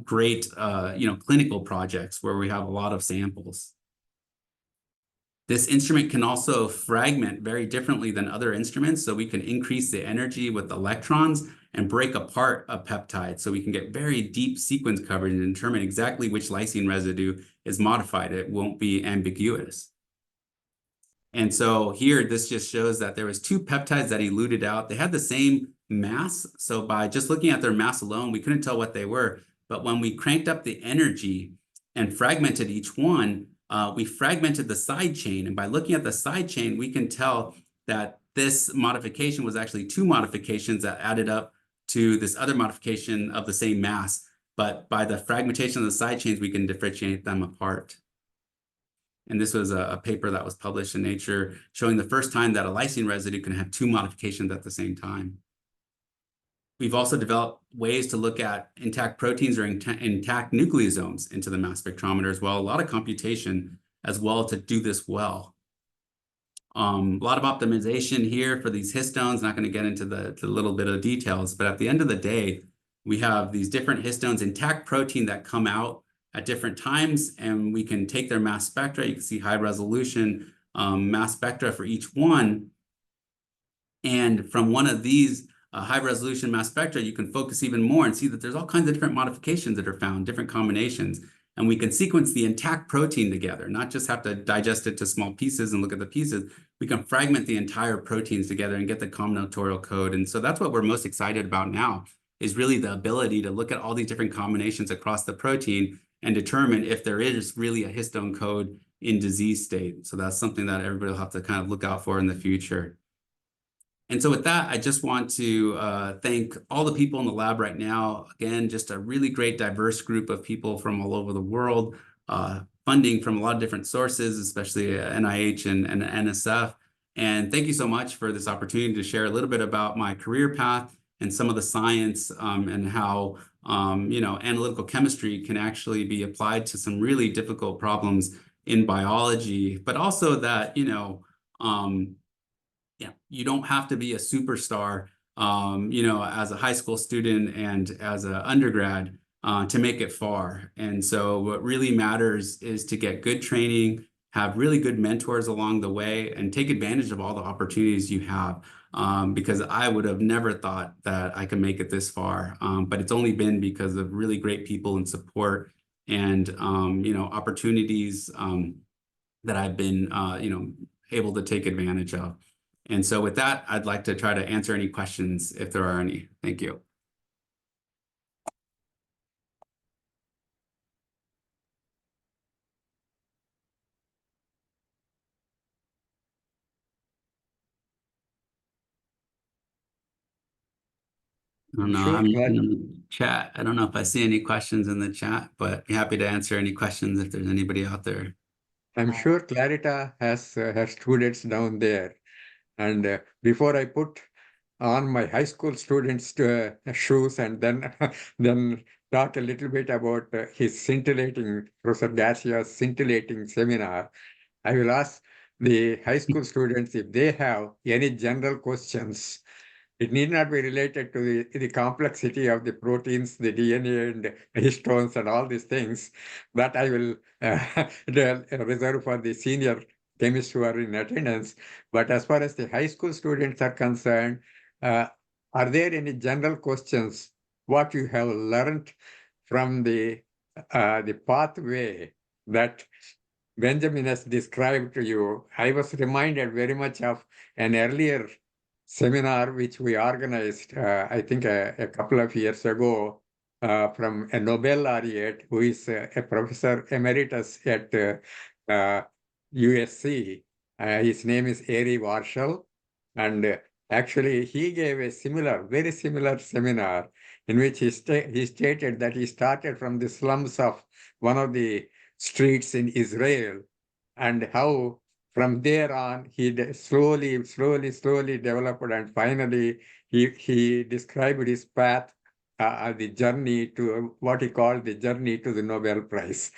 great clinical projects where we have a lot of samples. This instrument can also fragment very differently than other instruments, so we can increase the energy with electrons and break apart a peptide, so we can get very deep sequence coverage and determine exactly which lysine residue is modified. It won't be ambiguous. And so here, this just shows that there was 2 peptides that eluted out. They had the same mass, so by just looking at their mass alone, we couldn't tell what they were. But when we cranked up the energy and fragmented each one, we fragmented the side chain. And by looking at the side chain, we can tell that this modification was actually 2 modifications that added up to this other modification of the same mass. But by the fragmentation of the side chains, we can differentiate them apart. And this was a paper that was published in Nature showing the first time that a lysine residue can have 2 modifications at the same time. we've also developed ways to look at intact proteins or intact nucleosomes into the mass spectrometer as well. A lot of computation as well to do this well. A lot of optimization here for these histones. Not going to get into the little bit of details, but at the end of the day, we have these different histones, intact protein that come out at different times, and we can take their mass spectra. You can see high resolution mass spectra for each one. And from one of these high resolution mass spectra, you can focus even more and see that there's all kinds of different modifications that are found, different combinations. And we can sequence the intact protein together, not just have to digest it to small pieces and look at the pieces. We can fragment the entire proteins together and get the combinatorial code. And so that's what we're most excited about now, is really the ability to look at all these different combinations across the protein and determine if there is really a histone code in disease state. So that's something that everybody will have to kind of look out for in the future. And so with that, I just want to thank all the people in the lab right now. Again, just a really great diverse group of people from all over the world, funding from a lot of different sources, especially NIH and NSF. And thank you so much for this opportunity to share a little bit about my career path and some of the science and how analytical chemistry can actually be applied to some really difficult problems in biology, but also that, you don't have to be a superstar, as a high school student and as an undergrad to make it far. And so what really matters is to get good training, have really good mentors along the way, and take advantage of all the opportunities you have. Because I would have never thought that I could make it this far. But it's only been because of really great people and support and, opportunities that I've been, able to take advantage of. And so with that, I'd like to try to answer any questions if there are any. Thank you. I don't know. Sure, I'm in the chat. I don't know if I see any questions in the chat, but happy to answer any questions if there's anybody out there. I'm sure Clarita has her students down there. And before I put on my high school students' shoes and then then talk a little bit about his scintillating, Professor Garcia's scintillating seminar, I will ask the high school students if they have any general questions. It need not be related to the complexity of the proteins, the DNA and histones and all these things. That I will reserve for the senior chemists who are in attendance. But as far as the high school students are concerned, are there any general questions, what you have learned from the pathway that Benjamin has described to you? I was reminded very much of an earlier seminar which we organized, I think a couple of years ago, from a Nobel laureate who is a professor emeritus at USC. His name is Ari Warshall, and actually he gave a very similar seminar in which he stated that he started from the slums of one of the streets in Israel, and how from there on, he slowly developed, and finally he described his path, the journey to what he called the journey to the Nobel Prize.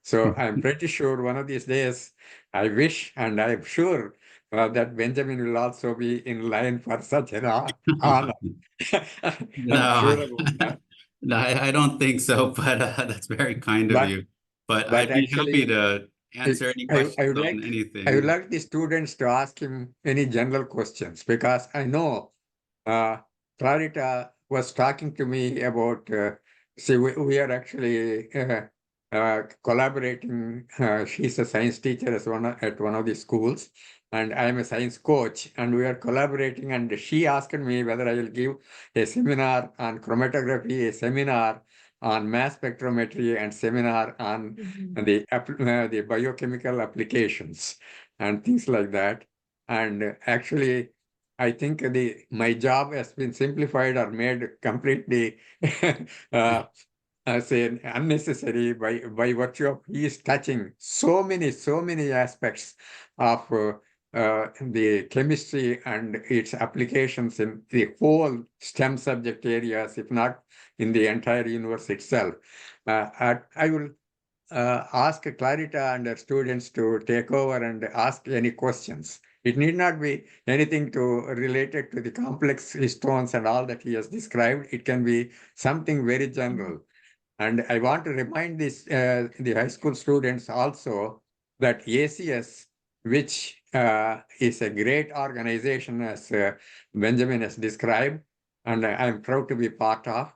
So I'm pretty sure one of these days, I wish, and I'm sure that Benjamin will also be in line for such an honor. I'm sure about that. No, I don't think so, but that's very kind of you. But I'd be happy to answer any questions I would on anything. I would like the students to ask him any general questions, because I know Clarita was talking to me about, see, we are actually collaborating. She's a science teacher at one of the schools, and I'm a science coach, and we are collaborating. And she asked me whether I will give a seminar on chromatography, a seminar on mass spectrometry, and seminar on the biochemical applications and things like that. And actually, I think my job has been simplified or made completely say unnecessary by virtue of he is touching so many aspects of the chemistry and its applications in the whole STEM subject areas, if not in the entire universe itself. I will ask Clarita and her students to take over and ask any questions. It need not be anything related to the complex histones and all that he has described. It can be something very general. And I want to remind the high school students also that ACS, which is a great organization, as Benjamin has described, and I'm proud to be part of.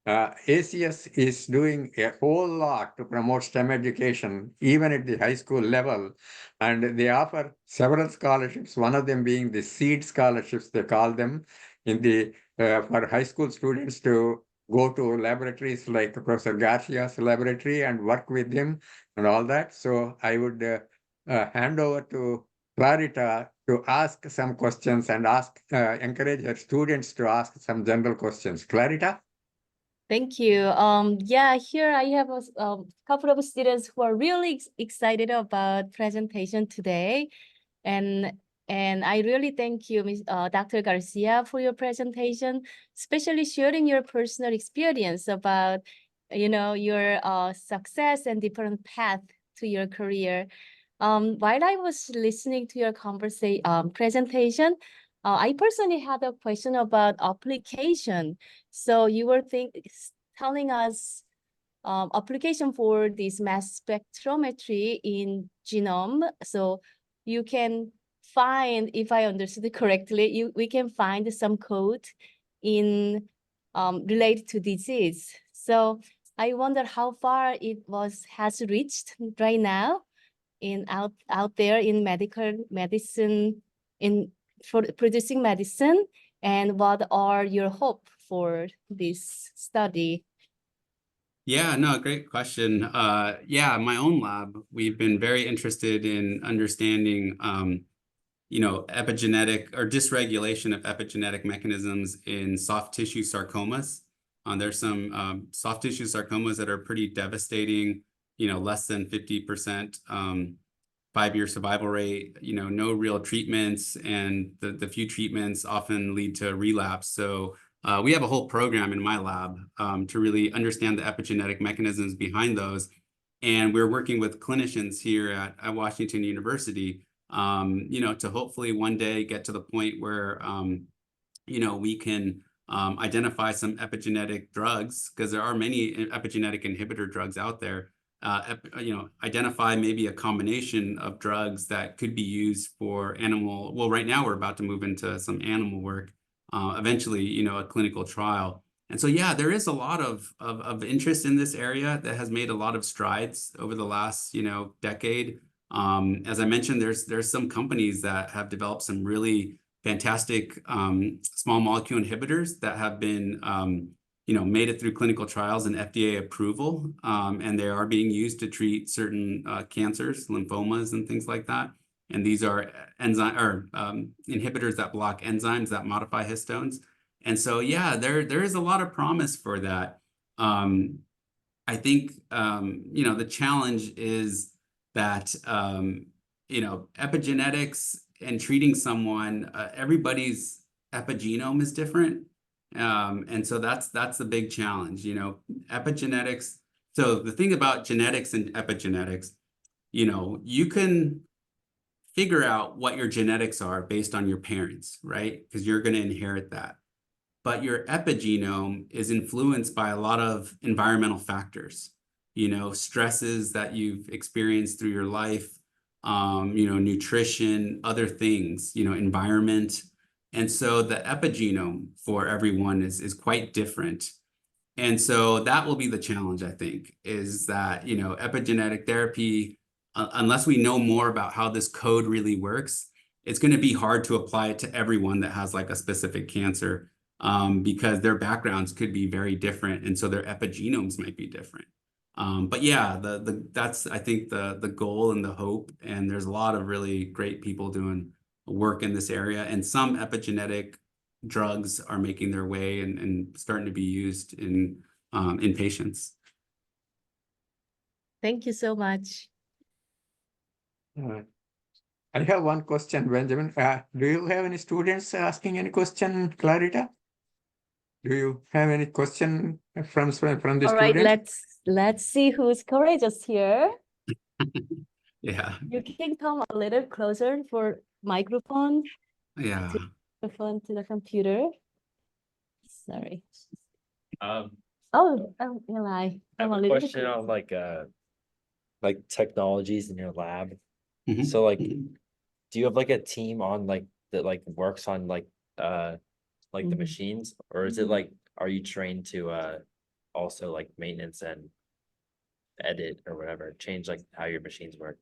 ACS is doing a whole lot to promote STEM education, even at the high school level. And they offer several scholarships, one of them being the SEED scholarships, they call them, for high school students to go to laboratories like Professor Garcia's laboratory and work with him and all that. So I would hand over to Clarita to ask some questions and encourage her students to ask some general questions. Clarita? Thank you. Yeah, here I have a couple of students who are really excited about presentation today. And I really thank you, Dr. Garcia, for your presentation, especially sharing your personal experience about, your success and different path to your career. While I was listening to your presentation, I personally had a question about application. So you were telling us application for this mass spectrometry in genome. So you can find, if I understood it correctly, we can find some code in related to disease. So I wonder how far it has reached right now out there in medicine, for producing medicine, and what are your hope for this study? Yeah, no, great question. Yeah, my own lab, we've been very interested in understanding, epigenetic or dysregulation of epigenetic mechanisms in soft tissue sarcomas. There's some soft tissue sarcomas that are pretty devastating, less than 50% 5-year survival rate, no real treatments, and the few treatments often lead to relapse. So we have a whole program in my lab to really understand the epigenetic mechanisms behind those. And we're working with clinicians here at Washington University, to hopefully one day get to the point where, we can identify some epigenetic drugs, because there are many epigenetic inhibitor drugs out there. Identify maybe a combination of drugs that could be used for animal. Well, right now we're about to move into some animal work. Eventually, a clinical trial. And so, yeah, there is a lot of interest in this area that has made a lot of strides over the last, decade. As I mentioned, there's some companies that have developed some really fantastic small molecule inhibitors that have been, made it through clinical trials and FDA approval, and they are being used to treat certain cancers, lymphomas, and things like that. And these are inhibitors that block enzymes that modify histones. And so, yeah, there is a lot of promise for that. I think, the challenge is that, epigenetics and treating someone, everybody's epigenome is different. And so that's the big challenge, epigenetics. So the thing about genetics and epigenetics, you can figure out what your genetics are based on your parents, right? Because you're going to inherit that. But your epigenome is influenced by a lot of environmental factors, stresses that you've experienced through your life, nutrition, other things, environment. And so the epigenome for everyone is quite different. And so that will be the challenge, I think, is that, epigenetic therapy, unless we know more about how this code really works, it's going to be hard to apply it to everyone that has like a specific cancer, because their backgrounds could be very different. And so their epigenomes might be different. But yeah, that's, I think, the goal and the hope. And there's a lot of really great people doing work in this area. And some epigenetic drugs are making their way and starting to be used in patients. Thank you so much. I have one question, Benjamin. Do you have any students asking any question, Clarita? Do you have any question from the All right, students? let's see who's courageous here. Yeah, You can come a little closer for microphone yeah. to the computer. Sorry. Um, Oh, Eli, I come have a a little question on like technologies in your lab. Mhm. So like, do you have like a team on like that like works on like the Mhm. machines, or is it like are you trained to also like maintenance and edit or whatever, change like how your machines work?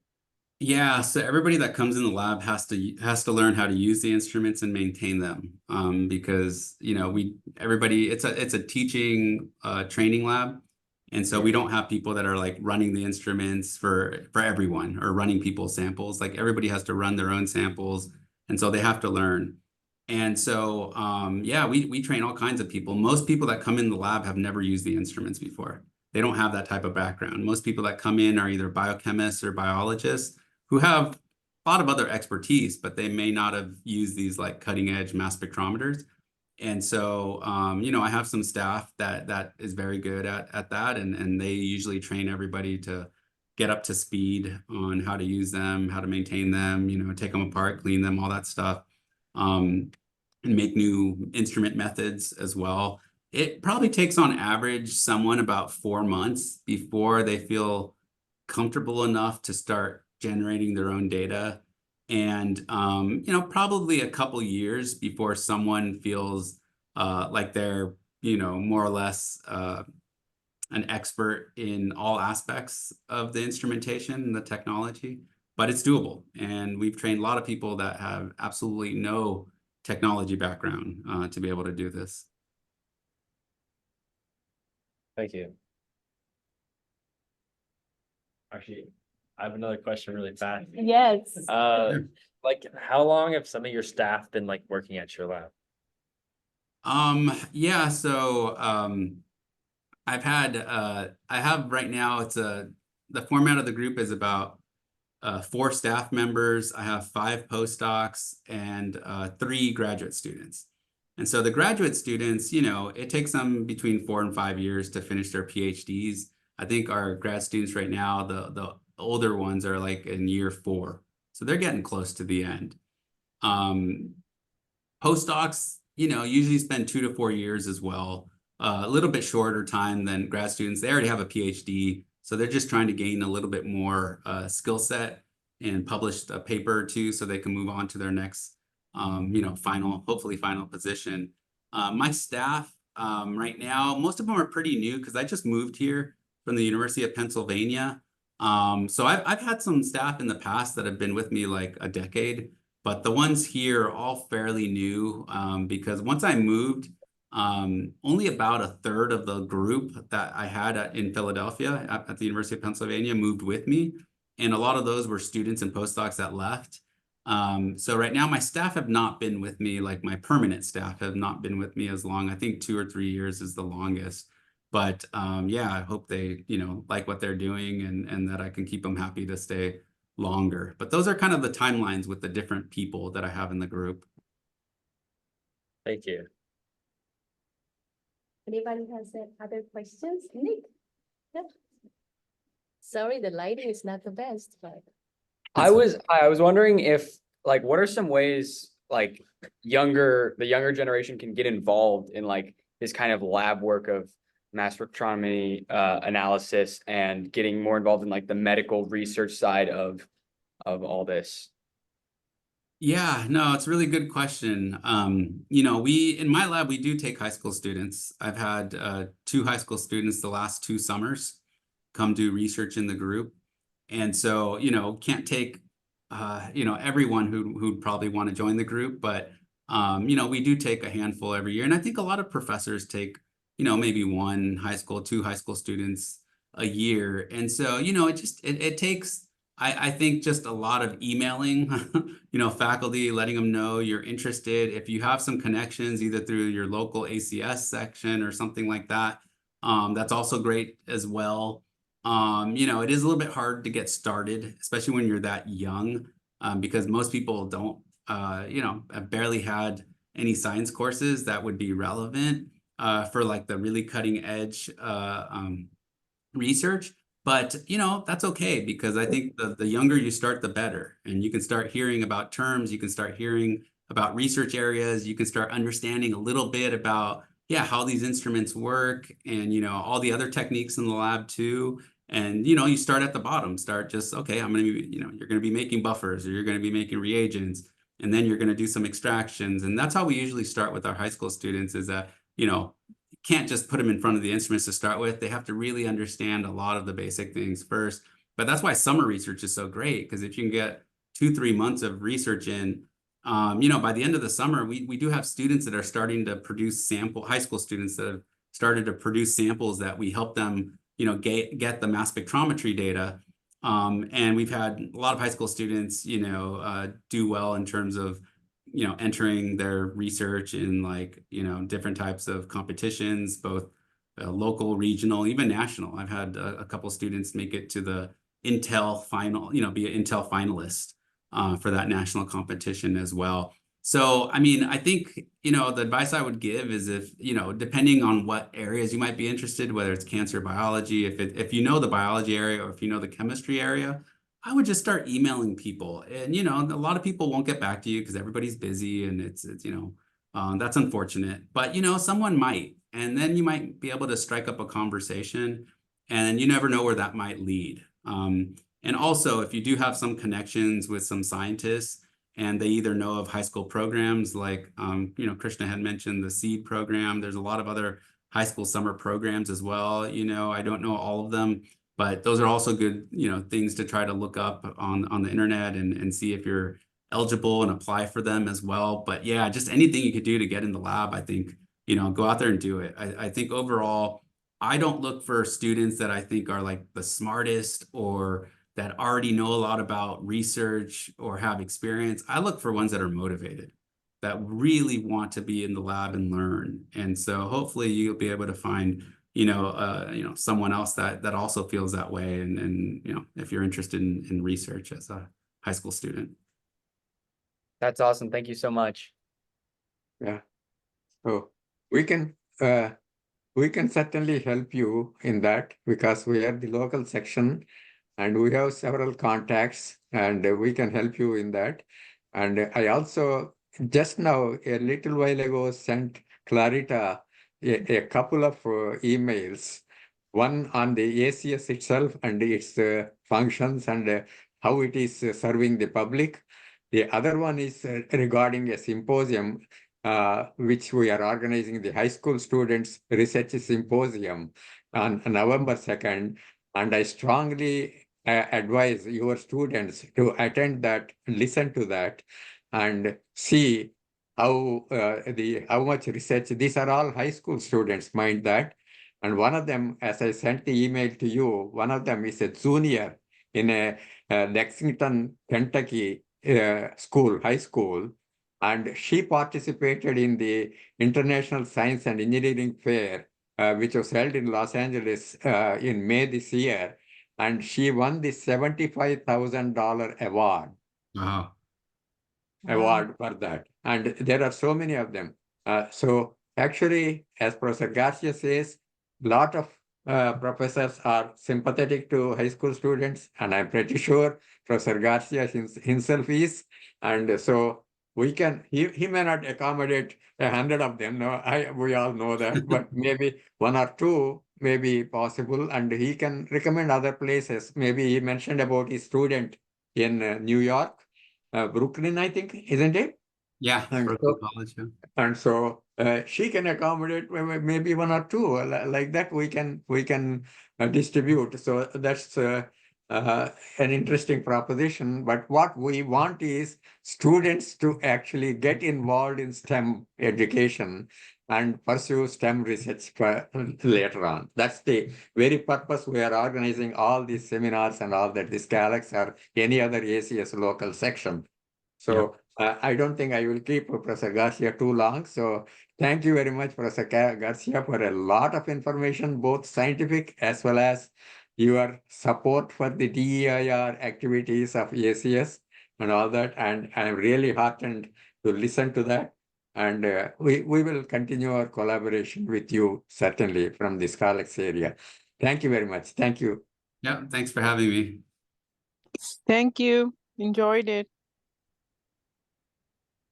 Yeah, so everybody that comes in the lab has to learn how to use the instruments and maintain them. Because you know it's a teaching training lab, and so we don't have people that are like running the instruments for everyone or running people's samples. Like everybody has to run their own samples, and so they have to learn. And so yeah, we train all kinds of people. Most people that come in the lab have never used the instruments before. They don't have that type of background. Most people that come in are either biochemists or biologists who have a lot of other expertise, but they may not have used these like cutting edge mass spectrometers. And so, you know, I have some staff that is very good at that, and they usually train everybody to get up to speed on how to use them, how to maintain them, you know, take them apart, clean them, all that stuff, and make new instrument methods as well. It probably takes on average someone about 4 months before they feel comfortable enough to start generating their own data, and you know, probably a couple years before someone feels like they're, you know, more or less an expert in all aspects of the instrumentation and the technology. But it's doable, and we've trained a lot of people that have absolutely no technology background to be able to do this. Thank you. Actually, I have another question really fast. Yes. Like how long have some of your staff been like working at your lab? Yeah, so I have right now, the format of the group is about 4 staff members. I have 5 postdocs and 3 graduate students. And so the graduate students, you know, it takes them between 4 and 5 years to finish their PhDs. I think our grad students right now, the older ones are like in year 4. So they're getting close to the end. Postdocs, you know, usually spend 2 to 4 years as well. A little bit shorter time than grad students. They already have a PhD, so they're just trying to gain a little bit more skill set and publish a paper or two so they can move on to their next, you know, hopefully final position. My staff right now, most of them are pretty new because I just moved here from the University of Pennsylvania. So I've had some staff in the past that have been with me like a decade, but the ones here are all fairly new because once I moved, only about a third of the group that I had in Philadelphia at the University of Pennsylvania moved with me. And a lot of those were students and postdocs that left. So right now my staff have not been with me, like my permanent staff have not been with me as long. I think 2 or 3 years is the longest. But yeah, I hope they, you know, like what they're doing and that I can keep them happy to stay longer. But those are kind of the timelines with the different people that I have in the group. Thank you. Anybody has other questions? Nick? Yeah. Sorry, the lighting is not the best, but I was wondering if like what are some ways like the younger generation can get involved in like this kind of lab work of mass spectrometry analysis and getting more involved in like the medical research side of all this? Yeah, no, it's a really good question. You know, in my lab, we do take high school students. I've had 2 high school students the last 2 summers come do research in the group. And so, you know, can't take, you know, everyone who'd probably want to join the group, but, you know, we do take a handful every year. And I think a lot of professors take, you know, maybe 2 high school students a year. And so, you know, it takes, I think just a lot of emailing, you know, faculty, letting them know you're interested. If you have some connections, either through your local ACS section or something like that, that's also great as well. You know, it is a little bit hard to get started, especially when you're that young. because most people don't, have barely had any science courses that would be relevant for like the really cutting edge research. But, that's okay, because I think the younger you start, the better. And you can start hearing about terms, you can start hearing about research areas, you can start understanding a little bit about, how these instruments work, and, all the other techniques in the lab too. And, you start at the bottom, okay, I'm going to be, you're going to be making buffers, or you're going to be making reagents, and then you're going to do some extractions. And that's how we usually start with our high school students, is that, can't just put them in front of the instruments to start with. They have to really understand a lot of the basic things first. But that's why summer research is so great, because if you can get 2-3 months of research in, by the end of the summer, we do have students that are starting to produce high school students that have started to produce samples that we help them, get the mass spectrometry data. And we've had a lot of high school students, do well in terms of, entering their research in different types of competitions, both local, regional, even national. I've had a couple students make it to the Intel final, be an Intel finalist for that national competition as well. So, I mean, I think, the advice I would give is, if, depending on what areas you might be interested, whether it's cancer biology, if you know the biology area, or if you know the chemistry area, I would just start emailing people. And, a lot of people won't get back to you because everybody's busy, and it's that's unfortunate. But, someone might, and then you might be able to strike up a conversation, and you never know where that might lead. And also, if you do have some connections with some scientists, and they either know of high school programs like, Krishna had mentioned the SEED program. There's a lot of other high school summer programs as well. I don't know all of them, but those are also good, things to try to look up on the internet and see if you're eligible and apply for them as well. But yeah, just anything you could do to get in the lab, I think, go out there and do it. I think overall, I don't look for students that I think are like the smartest, or that already know a lot about research or have experience. I look for ones that are motivated, that really want to be in the lab and learn. And so hopefully you'll be able to find, someone else that also feels that way. And if you're interested in research as a high school student. That's awesome. Thank you so much. Yeah. So we can certainly help you in that, because we are the local section and we have several contacts, and we can help you in that. And I also just now, a little while ago, sent Clarita a couple of emails, one on the ACS itself and its functions and how it is serving the public. The other one is regarding a symposium which we are organizing, the high school students research symposium on November 2nd. And I strongly advise your students to attend that, listen to that, and see how much research. These are all high school students, mind that. And one of them, as I sent the email to you, one of them is a junior in a Lexington, Kentucky high school. And she participated in the International Science and Engineering Fair, which was held in Los Angeles in May this year. And she won the $75,000 award. Wow. Award for that. And there are so many of them. So actually, as Professor Garcia says, a lot of professors are sympathetic to high school students, and I'm pretty sure Professor Garcia himself is. And so we can, he may not accommodate 100 of them. No, we all know that, but maybe 1 or 2 may be possible, and he can recommend other places. Maybe he mentioned about his student in New York, Brooklyn, I think, isn't it? Yeah, And Brooklyn so, College. Yeah. and so she can accommodate maybe 1 or 2 like that. We can distribute. So that's an interesting proposition. But what we want is students to actually get involved in STEM education and pursue STEM research later on. That's the very purpose we are organizing all these seminars and all that, the SCALACS or any other ACS local section. So I don't think I will keep Professor Garcia too long. So thank you very much, Professor Garcia, for a lot of information, both scientific as well as your support for the DEIR activities of ACS. and all that. And I'm really heartened to listen to that. And we will continue our collaboration with you, certainly, from the SCALACS area. Thank you very much. Thank you. Yeah, thanks for having me. Thank you. Enjoyed it.